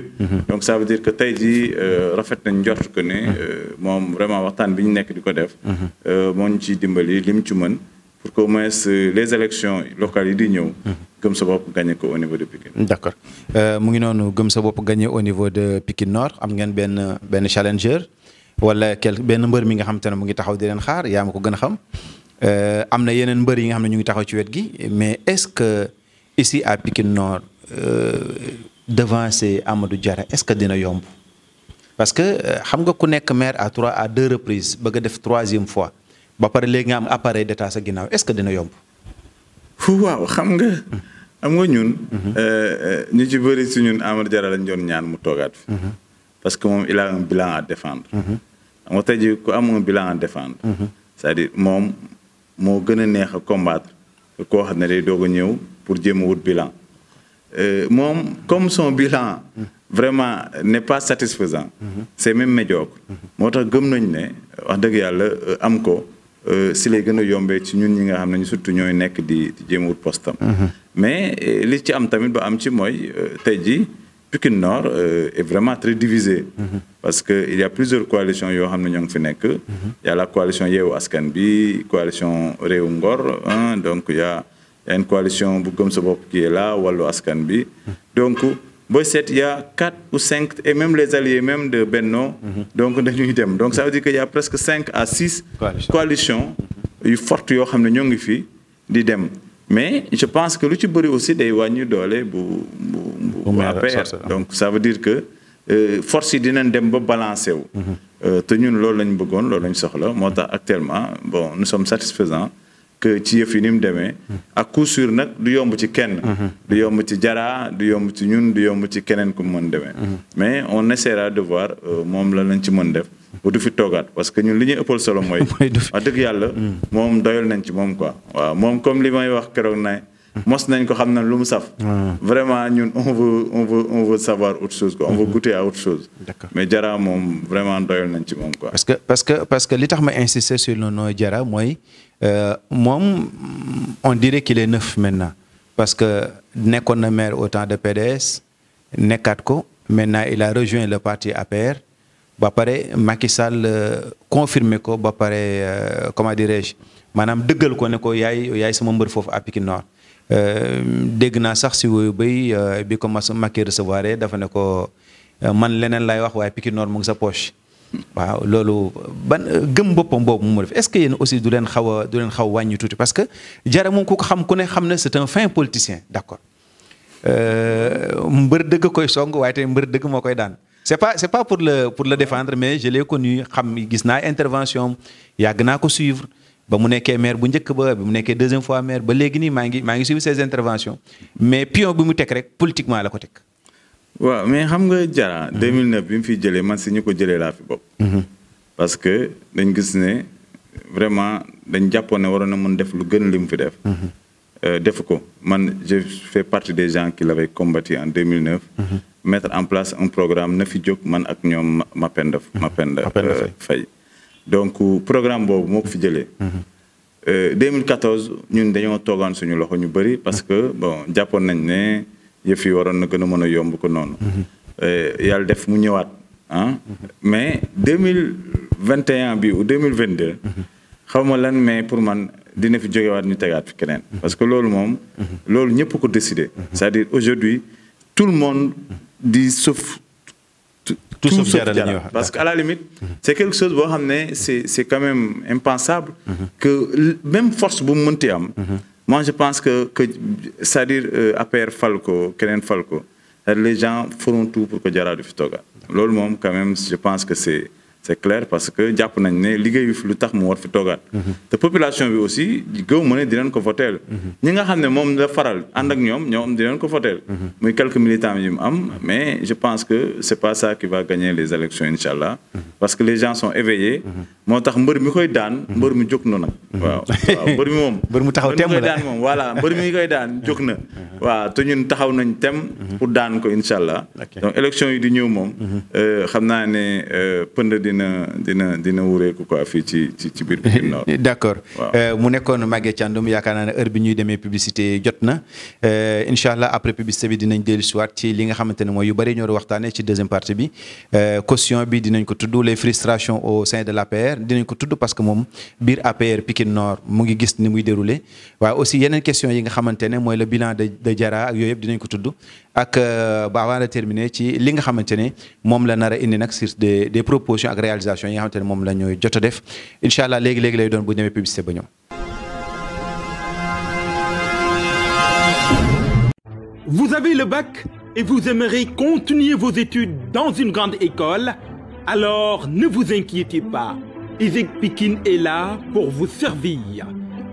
donc ça veut dire que tey jii rafet nañ njort que ne moom vraiment waxtaan bi ñu nekk di ko def moo ñu ciy dimbali li mu ci mën pour qu'au moins les élections locales yi di ñëw Gëm Sa Bopp gagné ko au niveau de Pikine. D'accord mu ngi noonu Gëm Sa Bopp gagné au niveau de Pikine Nord am ngeen benn challenger wala benn mbër mi nga xam te ne mu ngi taxaw di leen xaar yaa ma ko gën a xam am na yeneen mbër yi nga xam ne ñu ngi taxaw ci wet gi mais est-ce que ici à Pikine Nord devancer Amadou Diarra est-ce que dina yomb parce que xam nga ku nekk maire à deux reprises bëgg a def troisième fois. ba pare léegi nga am appareil d'état sa ginnaaw est-ce que dina yomb. waaw xam nga ñun. ñu ci bëri si ñun Amadou Diarra lañ doon ñaan mu toogaat fi. parce que moom il a un bilan à défendre. xam nga tey jii ku am un bilan à défendre. c'est-à-dire moom moo gën a neex a combattre koo xam ne day doog a ñëw pour jéem a wut bilan. moom comme son bilan. vraiment n'est pas satisfaisant. C'est même médiocre. moo tax gëm nañ ne wax dëgg yàlla am ko. si lay gën a yombee ci ñun ñi nga xam ne surtout ñooy nekk di jéem a wut postam mais li ci am tamit ba am ci mooy tey jii Pikine Nord est vraiment très divisé parce que il y a plusieurs coalitions yoo xam ne ñoo ngi fi nekk il y a la coalition Yewwi Askan bi coalition Réewu Ngor donc il y a une coalition bu Gëm Sa Bopp qui est là Wallu Askan bi donc booy seet il y a 4 ou 5 et même les alliés même de Benno donc dañuy dem donc ça veut dire que il y a presque 5 à 6 coalitions yu fortes yoo xam ne ñoo ngi fi di dem mais je pense que lu ci bëri aussi day wàññi doole bu APR donc ça veut dire que force yi dinañ dem ba balancer wu te ñun loolu lañ bëggoon loolu lañ soxla moo tax actuellement bon nous sommes satisfaisants que ci yëf yi ni mu demee. à coup sûr nag du yomb ci kenn. du yomb ci Jara du yomb ci ñun du yomb ci keneen ku mu mën demee. mais on essaiera de voir moom la lañ ci mën def. ba du fi toogaat parce que ñun li ñuy ëppal solo mooy. wax dëgg yàlla. moom doyal nañ ci moom quoi. waaw moom comme li may wax keroog na mos nañ ko xam na lu mu saf. vraiment ñun on veut savoir autre chose quoi. on veut goûter à autre chose. mais Jara moom vraiment doyal nañ ci moom quoi. parce que li tax ma insister sur le nom Jara mooy moom on dirait qu'il est neuf maintenant parce que nekkoon na maire au temps de PDS nekkaat ko maintenant il a rejoint le parti APR. ba pare Macky Sall confirmé ko ba pare comment dirais-je maanaam dëggal ko ne ko yaay sama mbër foofu à Pikine Nord dégg naa sax si woyu bay bi ko Macky recevoir dafa ne ko man leneen lay wax waaye Pikine Nord mu ngi sa poche waaw loolu ban gëm boppam boobu mu def est-ce que yéen aussi du leen xaw a wàññi tuuti parce que Jara moom ku ko xam ku ne xam ne c'est un fin politicien d'accord mbër dëgg koy song waaye tey mbër dëgg moo koy daan. c'est pas pour le défendre mais je l'ai connu xam gis naa intervention yàgg naa ko suivre ba mu nekkee maire bu njëkk ba mu nekkee deuxième fois maire ba léegi nii maa ngi suivre ses interventions mais pion bi mu teg rek politiquement la ko teg. waaw mais xam nga Jara 2009 bi mu fiy jëlee man si ñu ko jëlee laa fi bopp. parce que dañ gis ne vraiment dañ jàppoon ne waroon na mën def lu gën li mu fi def. def ko man je fais partie des gens qui l'avaient combattu en 2009. mettre en place un programme na fi jóg man ak ñoom Mapenda Faye donc programme boobu moo ko fi jëlee 2014 ñun dañoo toogaan suñu loxo ñu bëri parce que bon jàppoon nañ ne yëf yi waroon na gën a mën a yomb ko noonu yàlla def mu ñëwaat mais 2021 bi ou 2022 xaw ma lan mais pour man dina fi jógewaat ñu tegaat fi keneen parce que loolu moom loolu ñëpp ko décider c'est-à-dire aujourd'hui tout le monde dit sauf tout sauf Jara parce que à la limite c'est quelque chose boo xam ne c'est quand même impensable que même force bu mu mënti am moi je pense que c'est-à-dire APR fal ko keneen fal ko les gens feront tout pour que Jara du fi toogaat loolu moom quand même je pense que c'est clair parce que jàpp nañ ne liggéey bi fi lu tax mu war fi toogaat te population bi aussi gëw ma ne dinañ ko voteel ñi nga xam ne moom la faral ànd ak ñoom dinañ ko voteel muy quelques militants yi mu am mais je pense que c'est pas ça qui va gagner les élections inchallah parce que les gens sont éveillés moo tax mbër mi koy daan mbër mi jóg na nag waaw mbër mi moom mbër mu taxaw temm koy daan moom voilà mbër mi koy daan jóg na waaw te ñun taxaw nañ tem pour daan ko inchallah donc élection yi di ñëw moom xam naa ne pënd dina wureeku quoi fii ci biir Pikine Nord. d'accord mu nekkoon Maguette Thiandoum yaakaar naa ne heure bi ñuy demee publicité jot na incha allah après publicité bi dinañ dellu si waat ci li nga xamante ne mooy yu bëri ñoo waxtaanee ci deuxième partie bi caution bi dinañ ko tudd les frustrations au sein de l'APR dinañ ko tudd parce que moom biir APR Pikine Nord mu ngi gis ni muy déroulé waaye aussi yeneen question yi nga xamante ne mooy le bilan de Jara ak yooyu yëpp dinañ ko tudd ak ba avant de terminer ci li nga xamante ne moom la nar a indi nag sur des propositions ak réalisations yi nga xamante ne moom la ñooy jot a def incha allah léegi lay doon bu demee publicité ba ñëw. Vous avez le bac et vous aimeriez continuer vos études dans une grande école? Alors ne vous inquiétez pas, ISEG Pikine est là pour vous servir.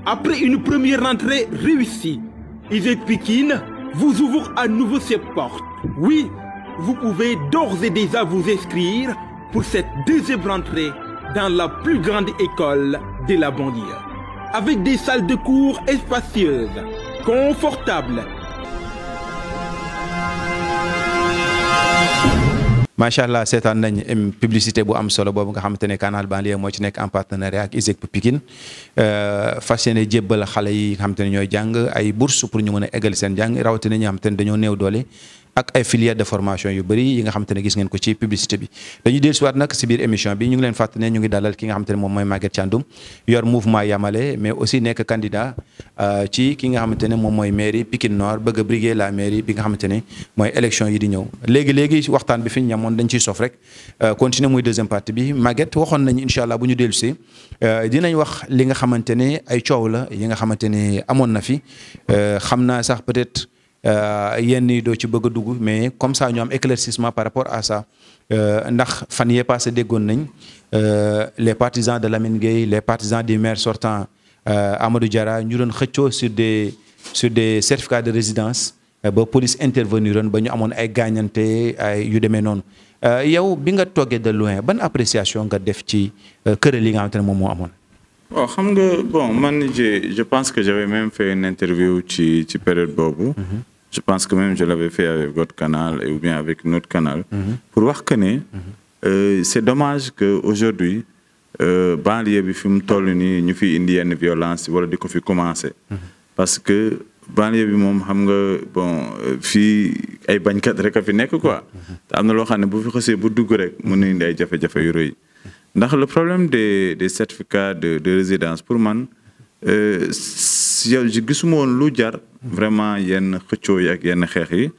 Après une première rentrée réussie, ISEG Pikine vous ouvre à nouveau ses portes. Oui, vous pouvez d'ores et déjà vous inscrire pour cette deuxième rentrée dans la plus grande école de la banlieue. Avec des salles de cours spacieuses, confortables. macha allah seetaan nañ publicité bu am solo boobu nga xamante ne Canal Banlieue moo ci nekk en partenariat ak ISEG Pikine fas yéene jébbal xale yi nga xamante ne ñooy jàng ay bourse pour ñu mën a eggali seen jàng rawatina ñi nga xamante ne dañoo néew doole ak ay filières de formation yu bëri yi nga xamante ne gis ngeen ko ci publicité bi dañuy dellusiwaat nag si biir émission bi ñu ngi leen fàttali ne ñu ngi dalal ki nga xamante ne moom mooy Maguette Thiandoum yor mouvement Yamale mais aussi nekk candidat ci ki nga xamante ne moom mooy mairie Pikine Nord bëgg a briguer la mairie bi nga xamante ne mooy élection yi di ñëw léegi waxtaan bi fi ñu ñamoon dañ ciy sof rek continuer muy deuxième partie bi Maguette waxoon nañu incha allah bu ñu dellusee dinañ wax li nga xamante ne ay coow la yi nga xamante ne amoon na fi xam naa sax peut-être yenn yi doo ci bëgg a dugg mais comme ça ñu am éclaircissement par rapport à ça ndax fan yee passé déggoon nañ les partisans de Lamine Gueye les partisans du maire sortant Amadou Diarra ñu doon xëccoo sur des certificats de résidence ba police intervenir woon ba ñu amoon ay gaañante ay yu demee noonu yow bi nga toggee de loin ban appréciation nga def ci këral yi nga xamante ne moom moo amoon. bon xam nga bon man je pense que j'avais même fait une interview ci période boobu. Je pense que même je l'avais fait avec votre canal ou bien avec notre canal. Pour voir que c'est dommage que aujourd'hui banlieue bi fi mu toll nii ñu fi indi yenn violence wala di ko fi commencer. Parce que banlieue bi moom xam nga bon fii ay bañkat rek a fi nekk quoi. te am na loo xam ne bu fi xasee bu dugg rek mën na indi ay jafe-jafe yu rëy. ndax le problème des certificats de résidence pour man yow gisuma woon lu jar vraiment yenn xëccoo yi ak yenn xeex yi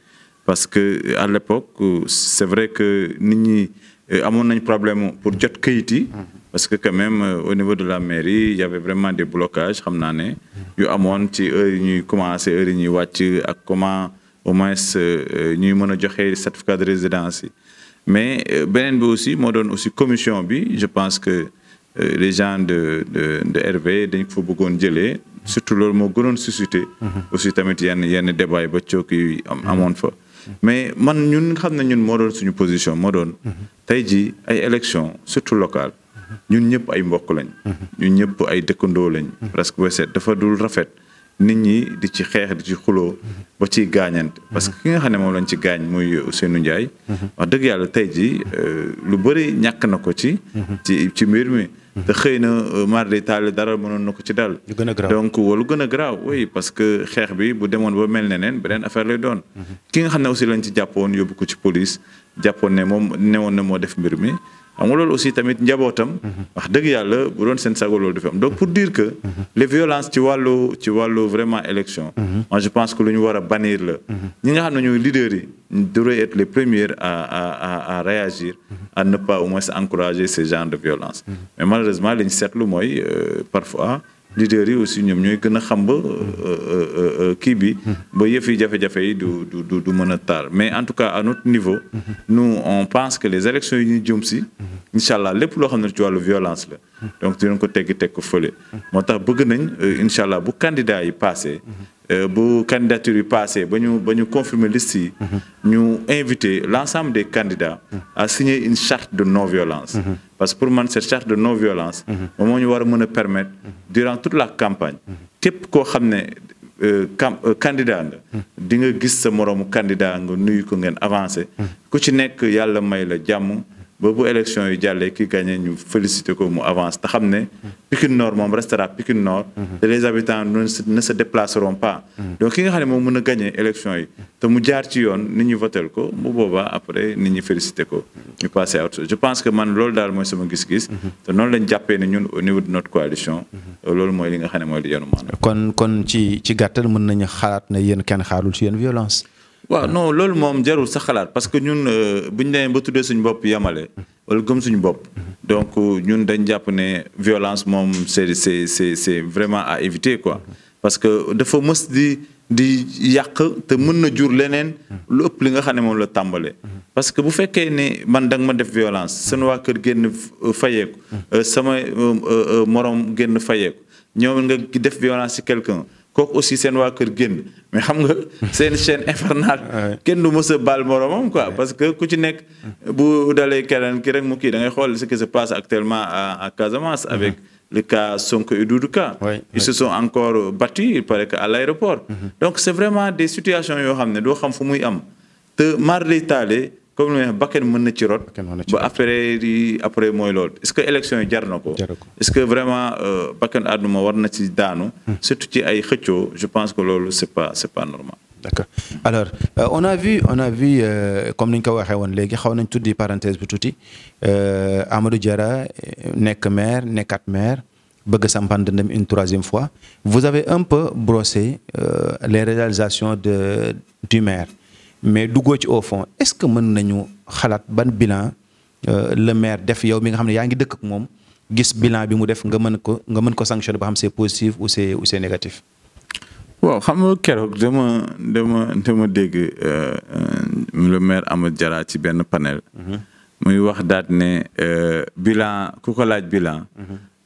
parce que à l'époque c'est vrai que nit ñi amoon nañ problème pour jot këyit yi parce que quand même au niveau de la mairie il y avait vraiment des blocages xam naa ne yu amoon ci heure yi ñuy commencer heure yi ñuy wàcc ak comment au moins ñuy mën a joxe certificat de résidence yi mais beneen bi aussi moo doon aussi commission bi je pense que les gens de RV dañ ko fa bëggoon jëlee surtout loolu moo gënoon suscité aussi tamit yenn débat yi ba cooki yi amoon fa mais man ñun xam ne ñun moo doon suñu position moo doon tey ji ay élection surtout locale ñun ñëpp ay mbokk lañ ñun ñëpp ay dëkkandoo lañ presque booy seet dafa dul rafet nit ñi di ci xeex di ci xuloo ba ciy gaañante parce que ki nga xam ne moom lañ ci gaañ muy Ousseynou Ndiaye wax dëgg yàlla tey ji lu bëri ñàkk na ko ci mbir mi te xëy na mar de taali dara mënoon na ko ci dal donc walu gën a graaw oui parce que xeex bi bu demoon ba mel ne neen beneen affaire lay doon ki nga xam ne aussi lañ ci jàppoon yóbbu ko ci police jàppoon ne moom newoon na moo def mbir mi xam nga loolu aussi tamit njabootam wax dëgg yàlla bu doon seen sago loolu du fi am donc pour dire que les violences ci wàllu vraiment élection moi je pense que lu ñu war a bannir la ñi nga xam ne ñooy leaders yi devraient être les premiers à réagir à ne pas au moins encourager ce genre de violence mais malheureusement li ñu seetlu mooy parfois leaders yi aussi ñoom ñooy gën a xam ba kii bi ba yëf yi jafe-jafe yi du mën a taar mais en tout cas à notre niveau nous on pense que les élections yi ñu jëm si incha allah lépp loo xam ne ci wàllu violence la donc dinañ ko teg ko fële moo tax bëgg nañ incha allah bu candidat yi passé bu candidature yi passé ba ñu confirmer liste yi ñu inviter l'ensemble des candidats à signer une charte de non-violence parce que pour man cette charte de non-violence moom moo ñu war a mën a permettre durant toute la campagne képp koo xam ne candidat nga di nga gis sa moroomu candidat nga nuyu ko ngeen avancé ku ci nekk yàlla may la jàmm ba bu élection yi jàllee ki gagné ñu félicité ko mu avance te xam ne Pikine Nord moom restera Pikine Nord et les habitants ne se déplaceront pas donc ki nga xam ne moom mën a gagné élection yi te mu jaar ci yoon nit ñi votel ko bu boobaa après nit ñi félicité ko ñu passé à autre chose je pense que man loolu daal mooy sama gis-gis te noonu lañ jàppee ne ñun au niveau de notre coalition loolu mooy li nga xam ne mooy li yenu maanaam kon ci gàttal mën nañu xalaat ne yéen kenn xaarul ci yéen violence waaw non loolu moom jarul sa xalaat parce que ñun bu ñu demee ba tuddee suñu bopp yamale wala gëm suñu bopp donc ñun dañ jàpp ne violence moom c'est vraiment à éviter quoi parce que dafa mës di yàq te mën na jur leneen lu ëpp li nga xam ne moom la tàmbalee parce que bu fekkee ne man da nga ma def violence seen waa kër génn fayeeku sama morom génn fayeeku ñëw nga def violence ci quelqu'un kooku aussi seen waa kër génn mais xam nga seen chaîne infernale kenn du mës a baal moromam quoi parce que ku ci nekk bu dalee keneen ki rek mu kii da ngay xool ce qui se passe actuellement à Casamance avec le cas Sonko et Doudou Ka ils se sont encore battus il paraît que à l'aéroport donc c'est vraiment des situations yoo xam ne doo xam fu muy am te mar day taale comme lu bakkan mën na ci rot ba après mooy loolu est-ce que élection yi jar na ko est-ce que vraiment bakkan àdduna war na ci daanu surtout ci ay xëccoo je pense que loolu c'est pas normal d'accord alors on a vu comme ni ñu ko waxee woon léegi xaw nañ tuddi parenthèse bu tuuti Amadou Diarra nekk maire nekkat maire bëgg sampan dëndam une troisième fois vous avez un peu brossé les réalisations du maire mais duggoo ci au fond est-ce que mën nañu xalaat ban bilan le maire def yow mi nga xam ne yaa ngi dëkk ak moom gis bilan bi mu def nga mën ko sanctionner ba xam c'est positif ou c'est négatif. waaw xam nga keroog dama dégg le maire Amadou Diarra ci benn panel. muy wax daat ne bilan ku ko laaj bilan.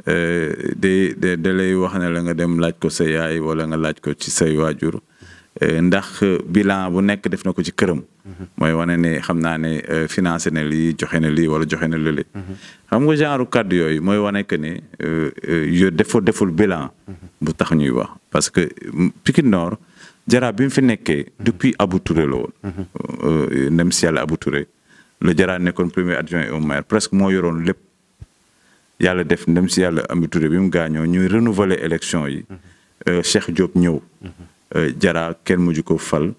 da lay wax ne la nga dem laaj ko sa yaay wala nga laaj ko ci say waajur ndax bilan bu nekk def na ko ci këram. mooy wane ne xam naa ne financé na lii joxe na lii wala joxe na lële. xam nga genre kàddu yooyu mooy wane que ne deful bilan. bu tax ñuy wax parce que Pikine Nord Jara bi mu fi nekkee depuis Abou Touré la woon. ndem si yàlla Abou Touré la Jara nekkoon premier adjoint au maire presque moo yoroon lépp. yàlla def ndem si yàlla Abou Touré bi mu gaañoo ñuy renouveler élection yi. Cheikh Diop ñëw. Jara kenn mujj ko fal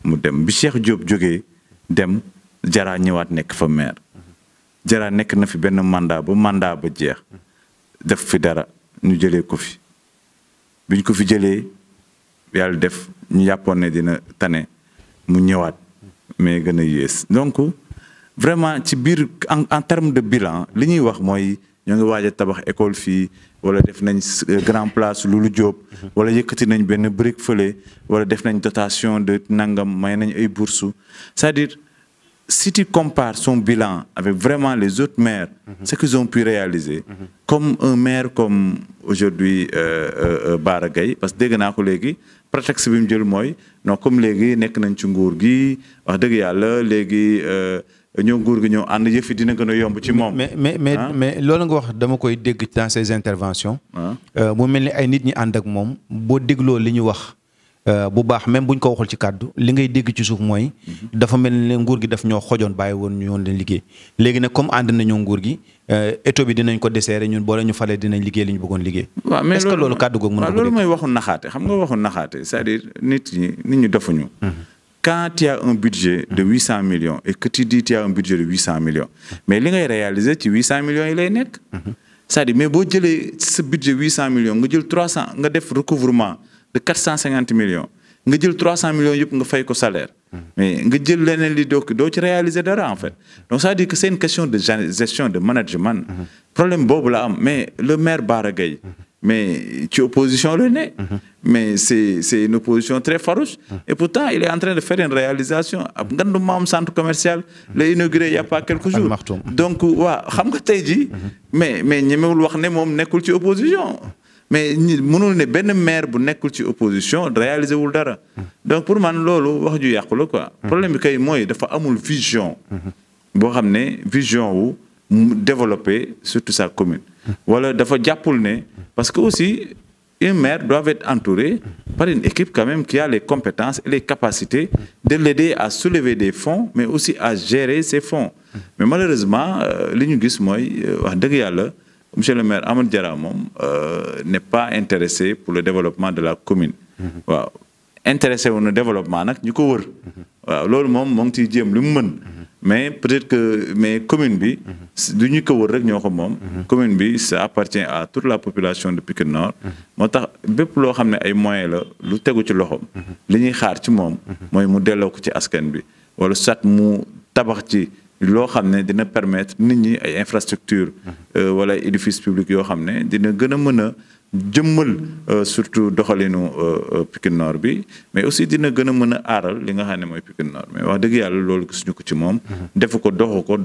mu dem bi Cheikh Diop jógee dem Jara ñëwaat nekk fa maire. Jara nekk na fi benn mandat ba jeex def fi dara ñu jëlee ko fi biñ ko fi jëlee yàlla def ñu yàppoon ne dina tane mu ñëwaat mais gën a yées donc vraiment ci biir en terme de bilan li ñuy wax mooy ñoo ngi waaj a tabax école fii wala def nañ grand place Loulou Diop wala yëkkati nañ benn brique fële wala def nañ dotation de nangam may nañ ay bourses c'est-à-dire si tu compares son bilan avec vraiment les autres maires ce qu'ils ont pu réaliser comme un maire comme aujourd'hui Bara Gaye parce que dégg naa ko léegi prétexte bi mu jël mooy non comme léegi nekk nañ ci nguur gi wax dëgg yàlla léegi ñoo nguur gi ñoo ànd yëf yi dina gën a yomb ci moom. mais loolu nga wax dama koy dégg dans ces interventions. mu mel ni ay nit ñi ànd ak moom boo dégloo li ñu wax bu baax même buñ ko waxul ci kàddu li ngay dégg ci suuf mooy. dafa mel ni nguur gi daf ñoo xojoon bàyyi woon ñu yoon leen liggéey. léegi nag comme ànd nañoo nguur gi étau bi dinañ ko desserrer ñun boo la ñu falee dinañ liggéey li ñu bëggoon liggéey. waaw mais est-ce que loolu kàddu googu mën na ko dégg. loolu mooy waxu naxaate xam nga waxu naxaate c'est-à-dire nit ñi dofuñu. Quand tu as un budget de 800 millions et que tu dis tu as un budget de 800 millions, mais li ngay réaliser ci 800 millions yi lay nekk. c'est-à-dire mais boo jëlee sa budget 800 millions nga jël 300 nga def recouvrement de 450 millions nga jël 300 millions yëpp nga fay ko salaire. mais nga jël leneen li doo ci réaliser dara en fait. donc ça veut dire que c'est une question de gestion de management. problème boobu la am mais le maire Bara Gaye mais ci opposition la ne. mais c'est une opposition très farouche. et pourtant il est en train de faire une réalisation ab ngandu maam centre commercial la inauguré il y a pas quelques jours. donc waa xam nga tey jii. mais ñemewul wax ne moom nekkul ci opposition. mais mënul ne benn maire bu nekkul ci opposition réalisé wul dara. donc pour man loolu wax ju yàqu la quoi. problème bi kay mooy dafa amul vision. boo xam ne vision wu développer surtout sa commune. wala dafa jàppul ne parce que aussi un maire doit être entouré par une équipe quand même qui a les compétences et les capacités de l'aider à soulever des fonds mais aussi à gérer ces fonds. mais malheureusement li ñu gis mooy wax dëgg yàlla monsieur le maire Amadou Diarra moom n'est pas intéressé pour le développement de la commune. waaw intéressé wu na développement nag ñu ko wër. waaw loolu moom moo ngi ciy jéem li mu mën. mais peut-être que mais commune bi du ñu ko wër rek ñoo ko moom. commune bi ça appartient à toute la population de Pikine Nord. moo tax bépp loo xam ne ay moyens la lu tegu ci loxoom. li ñuy xaar ci moom. mooy mu delloo ko ci askan bi wala soit mu tabax ci loo xam ne dina permettre nit ñi ay infrastructures. wala ay édifices publics yoo xam ne dina gën a mën a jëmmal surtout doxalinu Pikine Nord bi mais aussi dina gën a mën a aaral li nga xam ne mooy Pikine Nord mais wax dëgg yàlla loolu gisuñu ko ci moom. defu ko doxu ko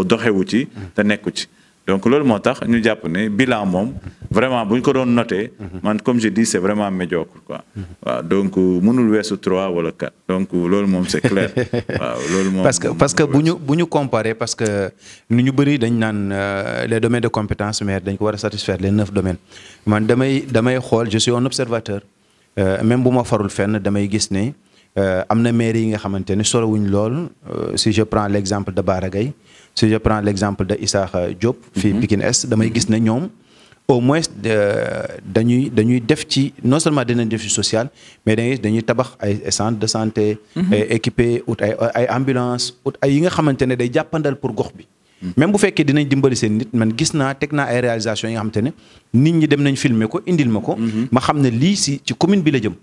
doxewu ci te nekku ci. donc loolu moo tax ñu jàpp ne bilan moom vraiment bu ñu ko doon noté. man comme je dis c'est vraiment médiocre quoi. waaw donc mënul weesu 3 wala 4 donc loolu moom c'est clair. waaw loolu moom parce que bu ñu comparer parce que nu ñu bëri dañ naan les domaines de compétence mais dañ ko war a satisfaire les 9 domaines man damay xool je suis un observateur même bu ma farul fenn damay gis ne am na maire yi nga xamante ne sorowuñ lool si je prends l'exemple de Bara Gaye si je prends l'exemple de Issakha Diop fii Pikine Est damay gis ne ñoom au moins dañuy def ci non seulement dinañ def ci social mais dañuy tabax ay centre de santé équipé ut ay ambulance ut ay yi nga xamante ne day jàppandal pour gox bi même bu fekkee dinañ dimbali seen nit man gis naa teg naa ay réalisations yi nga xamante ne nit ñi dem nañ filmer ko indil ma ko ma xam ne lii ci commune bi la jëm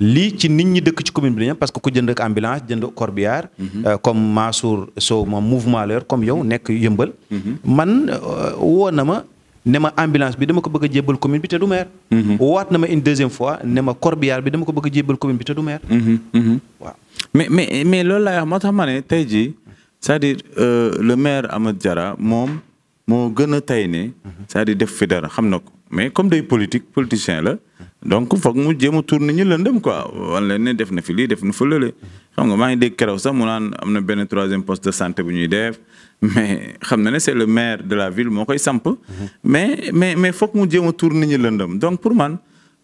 lii ci nit ñi dëkk ci commune bi la jëm parce que ku jënd ak ambulance jënd corbillard comme Mansour Sow moom mouvement leur comme yow nekk yëmbal man woo na ma ne ma ambulance bi dama ko bëgg a jébbal commune bi te du maire waat na ma une deuxième fois ne ma corbillard bi dama ko bëgg a jébbal commune bi te du maire waaw mais loolu laay wax moo tax ma ne tey jii c'est-à-dire le maire Amadou Diarra moom moo gën a tay ne c'est-à-dire def fi dara xam na ko mais comme day politicien la donc foog mu jéem a tourner ñu lëndëm quoi wan leen ne def na fi lii def na fa lële xam nga maa ngi dégg keroog sax mu naan am na benn 3e poste de santé bu ñuy def mais xam na ne c'est le maire de la ville moo koy samp mais foog mu jéem a tourner ñu lëndëm donc pour man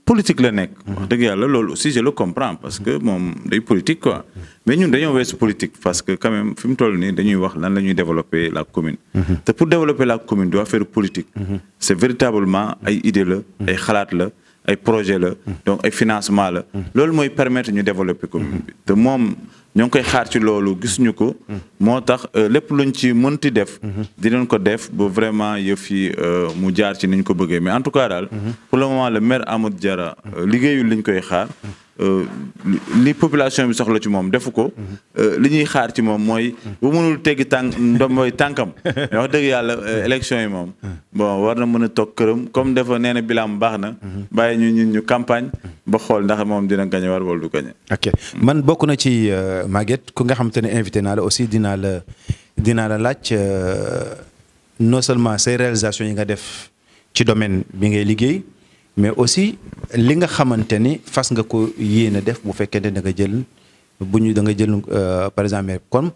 politique la nekk wax dëgg yàlla loolu aussi je le comprends parce que moom day politique quoi mais ñun dañoo weesu politique parce que quand même fi mu toll nii dañuy wax lan la ñuy développer la commune te pour développer la commune doit faire politique c'est véritablement ay idée la ay xalaat la ay projet la donc ay financement la loolu mooy permettre ñu développer commune bi te moom ñoo ngi koy xaar ci loolu gisuñu ko moo tax lépp luñ ci mënti def dinañ ko def ba vraiment yëf yi mu jaar ci niñ ko bëggee mais en tout cas daal pour le moment le maire Amadou Diarra liggéeyul liñ koy xaar li population bi soxla ci moom defu ko li ñuy xaar ci moom mooy bu mënul teggi ndomboy tànkam mais wax dëgg yàlla élection yi moom bon war na mën a toog këram comme dafa nee na bilaam baax na bàyyi ñu campagne ba xool ndax moom dina gagné war wala du gagné. ok man bokk na ci Maguette ku nga xam te ne invité naa la aussi dinaa la laaj non seulement say réalisations yi nga def ci domaine bi ngay liggéey mais aussi li nga xamante ni fas nga ko yéene def bu fekkente ne da nga jël par exemple comme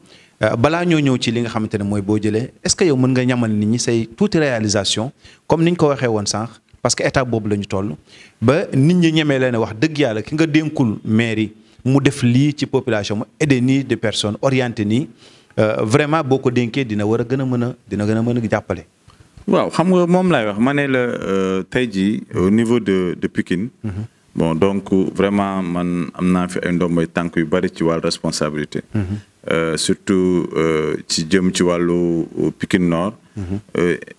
balaa ñoo ñëw ci li nga xamante ne mooy boo jëlee est-ce que yow mën nga ñamal nit ñi say tuuti réalisation comme niñ ko waxee woon sànq parce que étape boobu la ñu toll ba nit ñi ñemee leen wax dëgg yàlla ki nga dénkul mairie mu def lii ci population mu aider nii de personnes orienté nii vraiment boo ko dénkee dina war a gën a mën a jàppale. waaw xam nga moom laay wax ma ne la tey jii au niveau de Pikine bon donc vraiment man am naa fi ay ndomboy tànk yu bari ci wàllu responsabilité surtout ci jëm ci wàllu Pikine Nord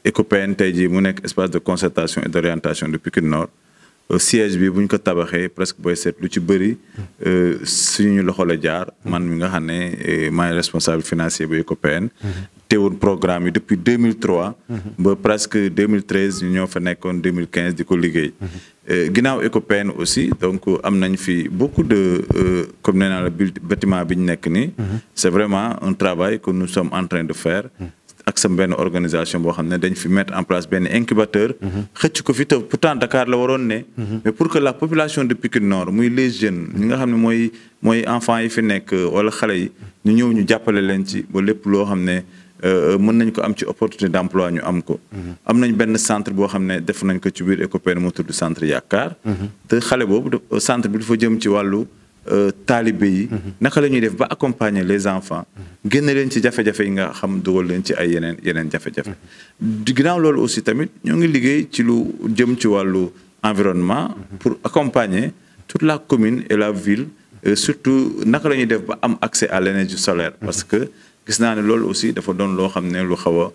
ECOPEN tey jii mu nekk espace de concertation et d'orientation de Pikine Nord siège bi bu ñu ko tabaxee presque booy seet lu ci bëri suñu loxo la jaar man mi nga xam ne maay responsable financier bu ECOPEN teewoon programme yi depuis 2003 ba presque 2013 ñu ñoo fa nekkoon 2015 di ko liggéey ginnaaw ECOPEN aussi donc am nañ fi beaucoup de comme nee naa la bâtiment bi ñu nekk nii c'est vraiment un travail que nous sommes en train de faire ak sa benn organisation boo xam ne dañ fi mettre en place benn incubateur xëcc ko fi te pourtant Dakar la waroon ne mais pour que la population de Pikine Nord muy les jeunes ñi nga xam ne mooy enfants yi fi nekk wala xale yi ñu ñëw ñu jàppale leen ci ba lépp loo xam ne mën nañ ko am ci opportunité d'emploi ñu am ko am nañ benn centre boo xam ne def nañ ko ci biir ECOPEN moo tudd centre Yaakaar te xale boobu centre bi dafa jëm ci wàllu taalibe yi naka la ñuy def ba accompagner les enfants génn leen ci jafe-jafe yi nga xam dugal leen ci ay yeneen jafe-jafe ginnaaw loolu aussi tamit ñoo ngi liggéey ci lu jëm ci wàllu environnement pour accompagner toute la commune et la ville surtout naka la ñuy def ba am accès à l'énergie solaire parce que gis naa ne loolu aussi dafa doon loo xam ne lu xaw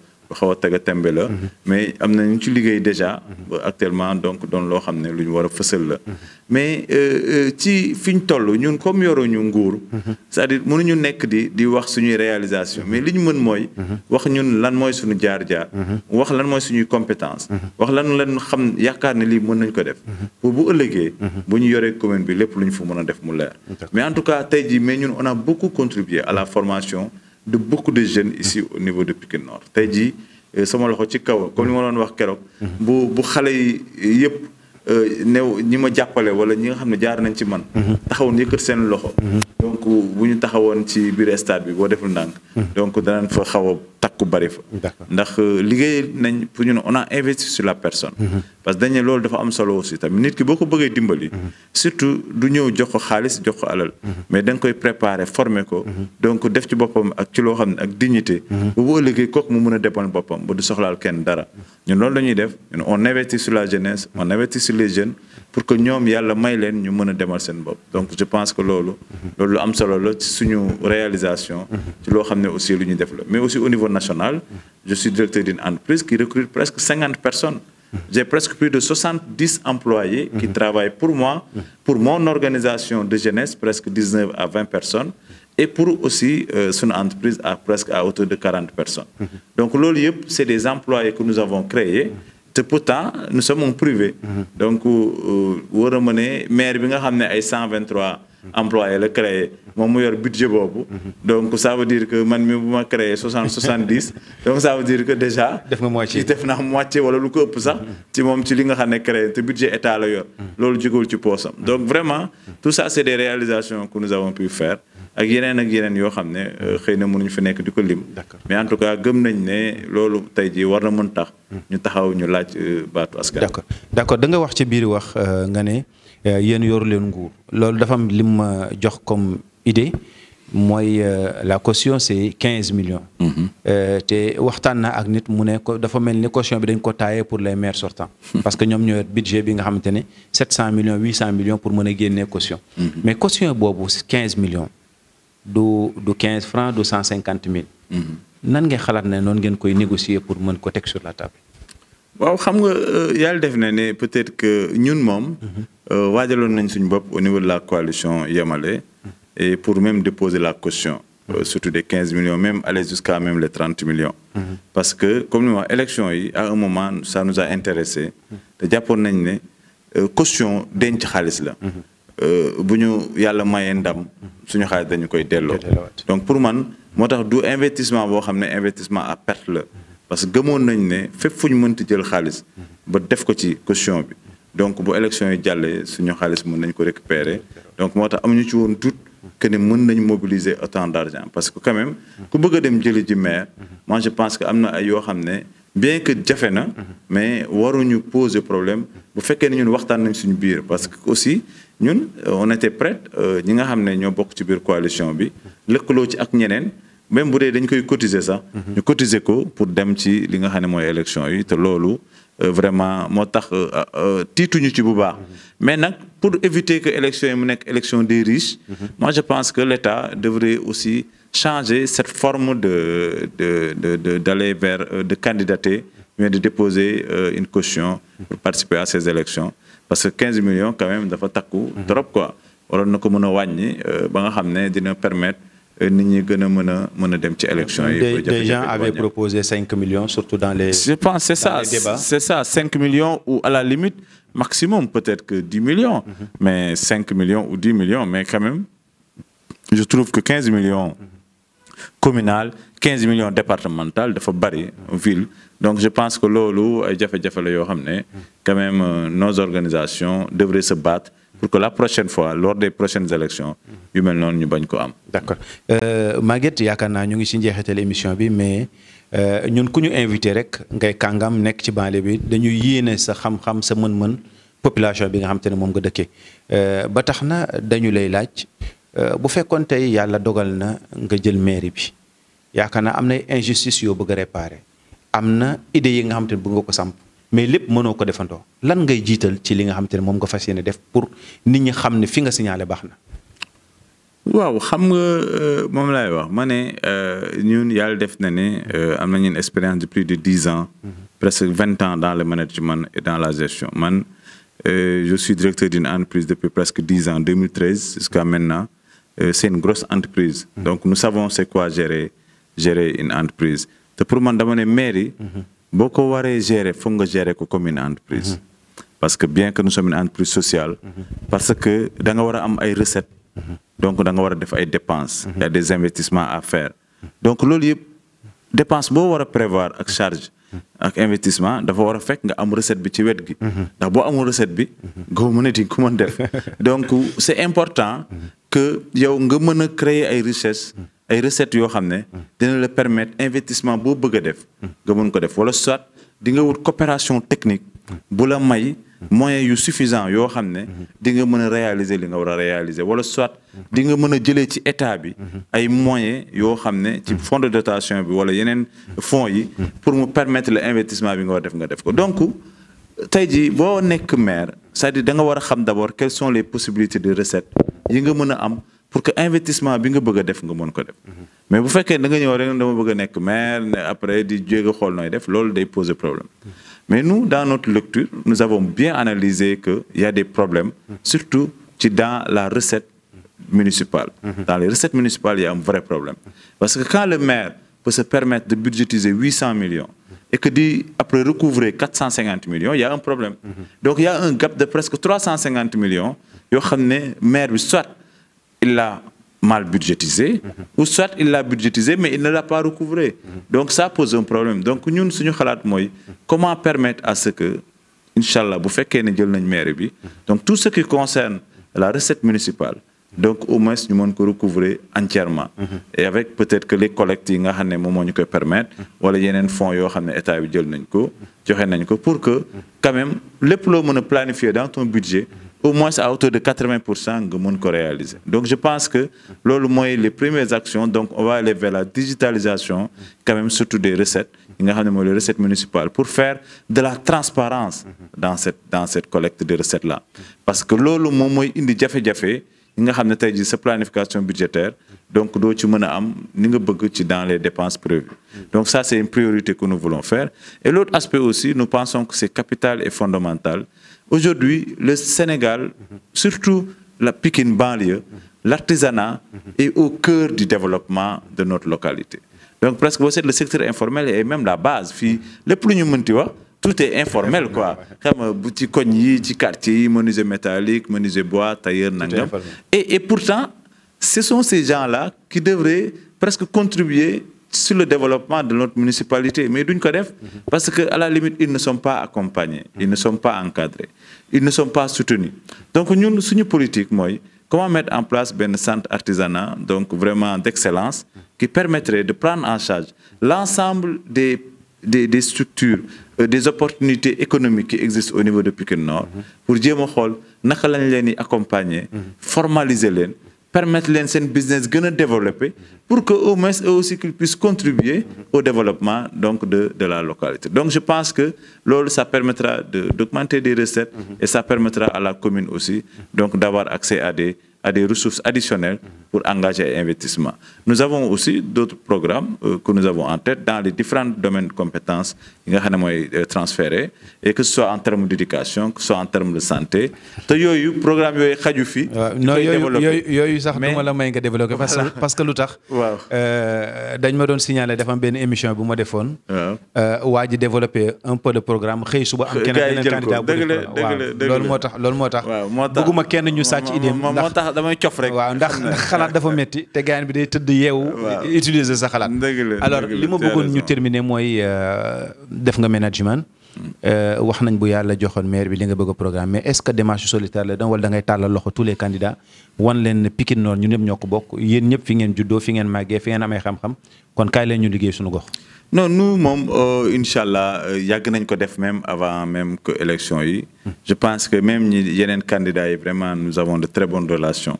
a tega tembe la mais am na ñu ci liggéey déjà actuellement donc doon loo xam ne lu ñu war a fësal la mais ci fi ñu toll ñun comme yoruñu nguur c'est-à-dire mënuñu nekk di wax suñuy réalisation mais li ñu mën mooy wax ñun lan mooy suñu jaar-jaar wax lan mooy suñuy compétence wax lan xam yaakaar ne lii mën nañ ko def pour bu ëllëgee bu ñu yoree commune bi lépp lu ñu fa mën a def mu leer mais en tout cas tey jii mais ñun on a beaucoup contribué à la formation de beaucoup de jeunes ici au niveau de Pikine Nord tey jii sama loxo ci kaw comme li ma doon wax keroog bu xale yi yëpp new ñi ma jàppale wala ñi nga xam ne jaar nañ ci man taxawoon yëkkat seen loxo donc bu ñu taxawoon ci biir stade bi boo deful ndànk donc danañ fa xaw a takku bari fa ndax liggéey nañ pour ñu ne on a investi sur la personne parce que dañ ne loolu dafa am solo aussi tamit nit ki boo ko bëggee dimbali surtout du ñëw jox ko xaalis jox ko alal mais da nga koy préparer former ko donc def ci boppam ak ci loo xam ne ak dignité bu ëllëgee kooku mu mën a demal boppam ba du soxlaal kenn dara ñun loolu la ñuy def on investit sur la jeunesse on investit sur les jeunes pour que ñoom yàlla may leen ñu mën a demal seen bopp donc je pense que loolu lu am solo la ci suñu réalisation ci loo xam ne aussi lu ñuy def la mais aussi au niveau national je suis directeur d'une entreprise qui recrute presque 50 personnes j'ai presque plus de 70 employés qui travaillent pour moi pour mon organisation de jeunesse presque 19 à 20 personnes et pour aussi son entreprise presque à hauteur de 40 personnes donc loolu yëpp c'est des employés que nous avons créés te pourtant nous sommes un privé. Donc war a mën a maire bi nga xam ne ay 123 employés la créé moom mu yor budget boobu. Donc ça veut dire que man mi bu ma créé 70 donc ça veut dire que déjà. def nga moitié def naa moitié wala lu ko ëpp sax. ci moom ci li nga xam ne créé te budget état la yor. loolu jógewul ci poosam donc vraiment tout ça c'est des réalisations que nous avons pu faire. ak yeneen yoo xam ne xëy na mënuñu fi nekk di ko lim. mais en tout cas gëm nañ ne loolu tey jii war na mën tax. ñu taxaw ñu laaj baatu askan. d'accord da nga wax ci biir wax nga ne yéen yoru leen nguur loolu dafa am lim ma jox comme idée mooy la caution c'est 15 millions. te waxtaan na ak nit mu ne ko dafa mel ni caution bi dañ ko taillé pour les maires sortants. parce que ñoom ñoo yor budget bi nga xamante ne 700 millions 800 millions pour mën a génnee caution. mais caution boobu 15 millions. du 15 francs du 150 000. nan ngeen xalaat ne noonu ngeen koy négocier pour mën ko teg sur la table. waaw xam nga yàlla def na ne peut-être que ñun moom. waajaloon nañ suñu bopp au niveau de la coalition Yamale. et pour même déposer la caution. surtout des 15 millions même aller jusqu'à même les 30 millions. parce que comme ni ma wax élection yi à un moment ça nous a intéressé. te jàppoon nañ ne caution denc xaalis la. bu ñu yàlla mayee ndam suñu xaalis dañu koy delloo. donc pour man moo tax du investissement boo xam ne investissement à perte la parce que gëmoon nañ ne fépp fu ñu mënti jël xaalis ba def ko ci caution bi donc bu élection yi jàllee suñu xaalis mën nañ ko récupérer donc moo tax amuñu ci woon doute que ne mën nañ mobiliser autant d'argent parce que quand même ku bëgg a dem jëli ji maire moi je pense que am na ay yoo xam ne bien que jafe na mais waruñu poser problème bu fekkee ne ñun waxtaan nañ suñu biir parce que aussi ñun on était prêt ñi nga xam ne ñoo bokk ci biir coalition bi lëkkaloo ci ak ñeneen même bu dee dañ koy cotiser sax ñu cotiser ko pour dem ci li nga xam ne mooy élection yi te loolu vraiment moo tax tiituñu ci bu baax mais nag pour éviter que élection yi mu nekk élection des riches moi je pense que l'État devrait aussi changer cette forme d'aller vers de candidater mais de déposer une caution pour participer à ces élections parce que 15 millions quand même dafa takku trop quoi waroon na ko mën a wàññi ba nga xam ne dina permettre nit ñi gën a mën a dem ci élection yi. Des gens avaient proposé 5 millions surtout dans les. Je pense c'est ça 5 millions ou à la limite maximum peut-être que 10 millions. Mais 5 millions ou 10 millions mais quand même je trouve que 15 millions communal 15 millions départemental dafa bari ville donc je pense que loolu ay jafe-jafe la yoo xam ne quand même nos organisations devraient se battre pour que la prochaine fois lors des prochaines élections yu mel noonu ñu bañ ko am. D'accord Maguette yaakaar naa ñu ngi ci njeexital émission bi mais ñun ku ñu invité rek ngay kàngam nekk ci banlieue bi dañuy yéene sa xam-xam sa mën-mën population bi nga xam te ne moom nga dëkkee ba tax na dañu lay laaj bu fekkoon tey yàlla dogal na nga jël mairie bi yaakaar naa am na injustice yoo bëgg a réparer am na idées yi nga xam te ne bëgg nga ko samp mais lépp mënoo ko defandoo lan ngay jiital ci li nga xam te ne moom nga fas yéene def pour nit ñi xam ne fi nga signalé baax na. waaw xam nga moom laay wax ma ne ñun yàlla def na ne am nañu une expérience de plus de 10 ans. presque 20 ans dans le management et dans la gestion man je suis directeur d'une entreprise depuis presque 10 ans 2013 jusqu'à maintenant c'est une grosse entreprise. donc nous savons c'est quoi gérer une entreprise te pour man dama ne mairie. boo ko waree gérer foog nga gérer ko comme une entreprise. parce que bien que nous sommes une entreprise sociale. parce que da nga war a am ay recettes. donc da nga war a def ay dépenses. il y a des investissements à faire. donc loolu yëpp dépense boo war a prévoir ak charge. ak investissement dafa war a fekk nga am recette bi ci wet gi. ndax boo amul recette bi. nga mën a di ko mën def. donc c'est important. que yow nga mën a créer ay richesses. ay recettes yoo xam ne dina la permettre investissement boo bëgg a def nga mën ko def wala soit di nga wut coopération technique bu la may moyens yu suffisant yoo xam ne di nga mën a réaliser li nga war a réaliser wala soit di nga mën a jëlee ci état bi ay moyens yoo xam ne ci fonds de dotation bi wala yeneen fonds yi pour mu permettre le investissement bi nga def ko donc tey jii boo nekk maire c'est-à-dire da nga war a xam d'abord quelles sont les possibilités de recettes yi nga mën a am pour que investissement bi nga bëgg a def nga mën ko def mais bu fekkee da nga ñëw rek dama bëgg a nekk maire ne après di jéego xool nooy def loolu day poser problème mais nous dans notre lecture nous avons bien analysé que il y a des problèmes surtout dans la recette municipale dans les recettes municipales il y a un vrai problème parce que quand le maire peut se permettre de budgétiser 800 millions et que après recouvrer 450 millions, il y a un problème. Donc il y a un gap de presque 350 millions. Yo xamné maire bi soit il l'a mal budgétisé ou soit il l'a budgétisé mais il ne l'a pas recouvré. Donc ça pose un problème. Donc ñun suñu xalaat moy comment permettre à ce que inchallah bu fekké né jël nañ maire bi donc tout ce qui concerne la recette municipale donc au moins ñu mën ko recouvrer entièrement et avec peut-être que les collectes yi nga xamné mom mo ñu koy permettre wala yenen fonds yo xamné état bi jël nañ ko joxé nañ ko pour que quand même lepp lo mëna planifier dans ton budget au moins à hauteur de 80% nga mën ko réaliser. Donc je pense que lolu moy les premières actions donc on va aller vers la digitalisation quand même surtout des recettes yi nga xamné moy les recettes municipales pour faire de la transparence dans cette collecte de recettes là parce que lolu mom moy indi jafé-jafé nga xamné tay ji sa planification budgétaire donc do ci mëna am ni nga bëgg ci dans les dépenses prévues. Donc ça c'est une priorité que nous voulons faire et l'autre aspect aussi nous pensons que c'est capital et fondamental. Aujourd'hui le Sénégal surtout la Pikine banlieue l'artisanat est au cœur du développement de notre localité. Donc presque c'est le secteur informel et même la base fi lepp lu ñu mënti wax tout est informel quoi. Comme boutique cogni, ci quartier, menuisier métallique, menuisier bois, tailleur nangam. Et pourtant, ce sont ces gens-là qui devraient presque contribuer sur le développement de notre municipalité. Mais d'une côté, parce qu'à la limite, ils ne sont pas accompagnés, ils ne sont pas encadrés, ils ne sont pas soutenus. Donc nous, notre politique, moi, comment mettre en place un centre artisanat, donc vraiment d'excellence, qui permettrait de prendre en charge l'ensemble des structures, des opportunités économiques qui existent au niveau de Pikine Nord pour jéem a xool naka lañ leen di accompagner formaliser leen permettre leen seen business gën a développer pour que au moins eux aussi qu'ils puissent contribuer au développement donc de la localité. Donc je pense que loolu ça permettra d'augmenter des recettes et ça permettra à la commune aussi donc d'avoir accès à des ressources additionnelles pour engager un investissement. Nous avons aussi d'autres programmes que nous avons en tête dans les différents domaines de compétences qui sont transférés, et que ce soit en termes d'éducation, que ce soit en termes de santé. Donc, il y a un programme qui est développé. Non, il y a eu ça qui est développé parce que l'autre, je me signalé une émission qui m'a défendu, où a développé un peu de programme. Je suis un candidat. Bëgguma kenn ñu sàcc idée ndax damay cof rek waaw ndax xalaat dafa metti te gaay bi day tëdd yeewu utiliser sa xalaat alors li ma bëggoon ñu terminer mooy def nga management wax nañ bu yàlla joxoon maire bi li nga bëgg a programme mais est-ce que démarche solitaire la wala da ngay tàllal loxo tous les candidats wan leen ne Pikine Nord ñun ñëpp ñoo ko bokk yéen ñëpp fi ngeen juddoo fi ngeen màggee fi ngeen amee xam-xam kon kaay leen ñu liggéey suñu gox. Non, nous, Inch'Allah, il y a même avant même que l'élection. Je pense que même les candidats, vraiment, nous avons de très bonnes relations.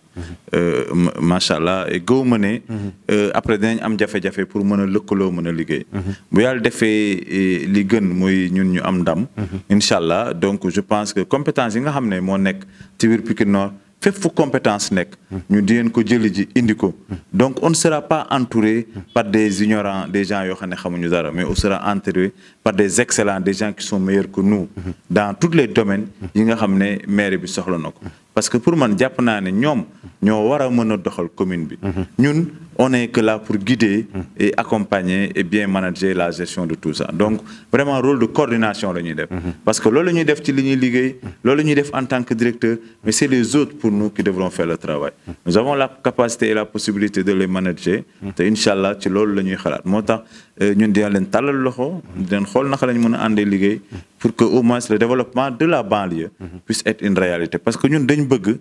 Machallah. Et go mener, après, nous avons fait pour mener le colo, mener ligue. Si nous fait ligue, nous avons dam. Inch'Allah. Donc, je pense que compétence, nous avons mon nek, Tibir Pikine Nord. Fait fou compétence nek ñu diyen ko jëli ji indi ko donc on ne sera pas entouré par des ignorants des gens yo xamné xamuñu dara mais on sera entouré par des excellents des gens qui sont meilleurs que nous dans tous les domaines yi nga xamné maire bi soxla nako parce que pour man japp na né ñom ñoo wara mëna doxal commune bi ñun on est que là pour guider et accompagner et bien manager la gestion de tout ça donc vraiment rôle de coordination la ñuy def parce que loolu la ñuy def ci li ñuy liggéey loolu la ñuy def en tant que directeur mais c'est les autres pour nous qui devront faire le travail nous avons la capacité et la possibilité de les manager te inchallah ci loolu la ñuy xalaat moo tax ñun dina leen tàllal loxo dinañ xool naka la ñu mën a àndee liggéey pour que au moins le développement de la banlieue puisse être une réalité parce que ñun dañ bëgg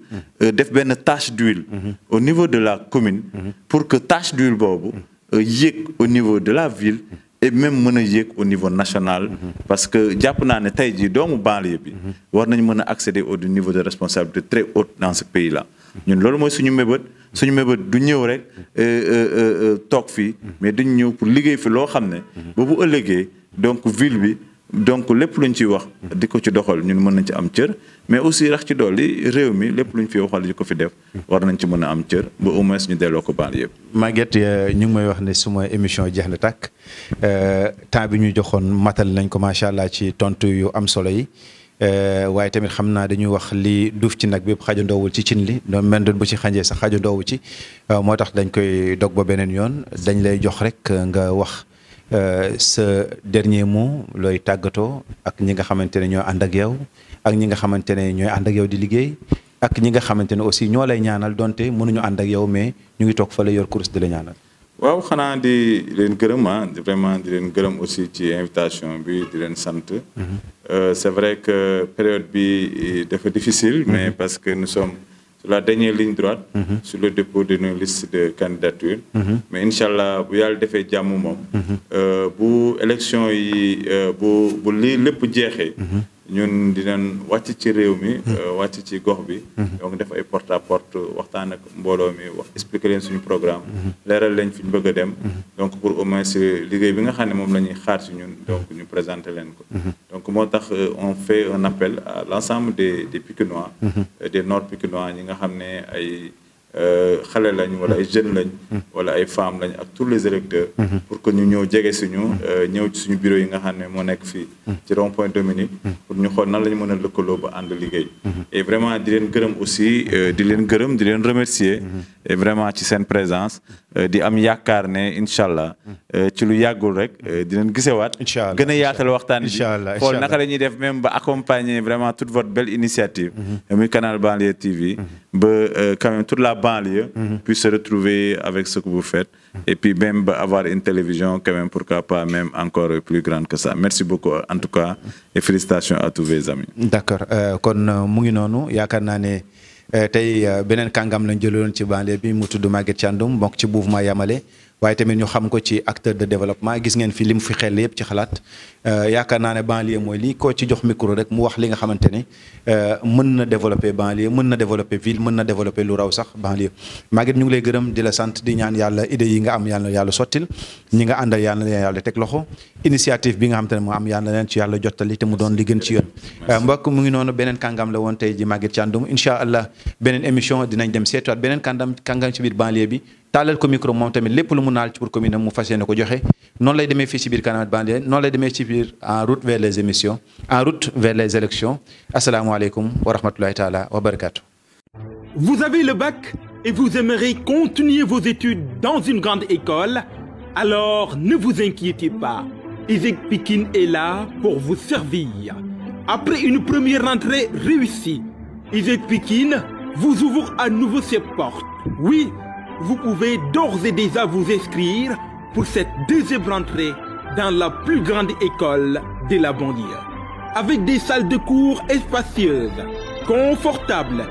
def benn tache d'huile au niveau de la commune pour que tache d'huile boobu yéeg au niveau de la ville et même mën a yéeg au niveau national parce que jàpp naa ne tey jii doomu banlieue bi war nañ mën a accéder au niveau de responsabilité très haute dans ce pays là ñun loolu mooy suñu mébét du ñëw rek toog fii mais dañu ñëw pour liggéey fi loo xam ne ba bu ëllëgee donc ville bi donc lépp luñ ciy wax di ko ci doxal ñun mën nañ ci am cër mais aussi rax ci dolli réew mi lépp luñ fi waxal di ko fi def war nañ ci mën a am cër ba au moins ñu delloo ko baal yëpp. Maguette ñu ngi may wax ne suma émission jeex na tàkk temps bi ñu joxoon matal nañ ko macha allah ci tontu yu am solo yi waaye tamit xam naa dañuy wax li duuf ci nag bépp xajandoowul ci cin li doon mel bu ci xànjee sax xajandoowu ci moo tax dañ koy dog ba beneen yoon dañ lay jox rek nga wax. ce dernier mot looy tàggatoo ak ñi nga xamante ne ñoo ànd ak yow ak ñi nga xamante ne ñooy ànd ak yow di liggéey ak ñi nga xamante ne aussi ñoo lay ñaanal donte mënuñu ànd ak yow mais ñu ngi toog fa la yor course di la ñaanal. waaw xanaa di leen gërëm vraiment di leen gërëm aussi ci invitation bi di leen sant. C'est vrai que période bi dafa difficile. mais parce que nous sommes sur la dernière ligne droite. sur le dépôt de nos listes de candidature. mais incha allah bu yàlla defee jàmm moom. bu élection yi bu lii lépp jeexee. ñun dinañ wàcc ci réew mi. wàcc ci gox bi. donc def ay porte à porte waxtaan ak mbooloo mi wax expliquer leen suñu programme. leeral leen fi ñu bëgg a dem. donc pour au moins liggéey bi nga xam ne moom la ñuy xaar ci ñun donc ñu présenter leen ko. donc moo tax on fait un appel à l'ensemble des Pikinois. des Nord Pikinois ñi nga xam ne ay xale lañ wala ay jeunes lañ. wala ay femmes lañ ak tous les électeurs. pour que ñu ñëw jege suñu ñëw ci suñu bureau yi nga xam ne moo nekk fii. ci rond point Dominique. pour ñu xool nan la ñu mën a lëkkaloo ba ànd liggéey. et vraiment di leen gërëm aussi di leen gërëm di leen remercier. et vraiment ci seen présence di am yaakaar ne incha allah ci lu yàggul rek di leen gisewaat. incha allah gën a yaatal waxtaan bi. incha allah xool naka la ñuy def même ba accompagner vraiment toute votre belle initiative. muy Canal Banlieue TV. ba quand même toute la banlieue puisse se retrouver avec ce que vous faites. et puis même ba avoir une télévision quand même pourquoi pas même encore plus grande que ça merci beaucoup en tout cas et félicitations à tous mes amis. d'accord kon mu ngi noonu yaakaar naa ne tey beneen kàngam lañ jëloon ci banlieue bi mu tudd Maguette Thiandoum bokk ci mouvement Yamale waaye tamit ñu xam ko ci acteur de développement gis ngeen fi li mu fi xel yëpp ci xalaat yaakaar naa ne banlieue mooy lii koo ci jox micro rek mu wax li nga xamante ne mën na développer banlieue mën na développer ville mën na développer lu raw sax banlieue. Maguette ñu ngi lay gërëm di la sant di ñaan yàlla idée yi nga am yàlla yàlla sottil ñi nga àndal yàlla leen yàlla teg loxo initiative bi nga xamante ne moo am yàlla leen ci yàlla jottali te mu doon li gën ci yoon. mbokk mu ngi noonu beneen kàngam la woon tey ji Maguette Thiandoum incha allah beneen émission dinañ dem seetuwaat beneen kàngam ci biir banlieue bi. taalal ko micro moom tamit lépp lu mu naal ci pour commune am mu fas yéene ko joxe noonu lay demee fii ci biir Canal Banlieue noonu lay demee ci biir en route vers les émissions en route vers les élections asalaamaaleykum wa rahmatulahi taala wa barakaatu. Vous avez le bac et vous aimeriez continuer vos études dans une grande école? Alors ne vous inquiétez pas, ISEG Pikine est là pour vous servir. Après une première rentrée réussie, ISEG Pikine vous ouvre à nouveau ses portes. Oui, vous pouvez d'ores et déjà vous inscrire pour cette deuxième rentrée dans la plus grande école de la banlieue. Avec des salles de cours spacieuses, confortables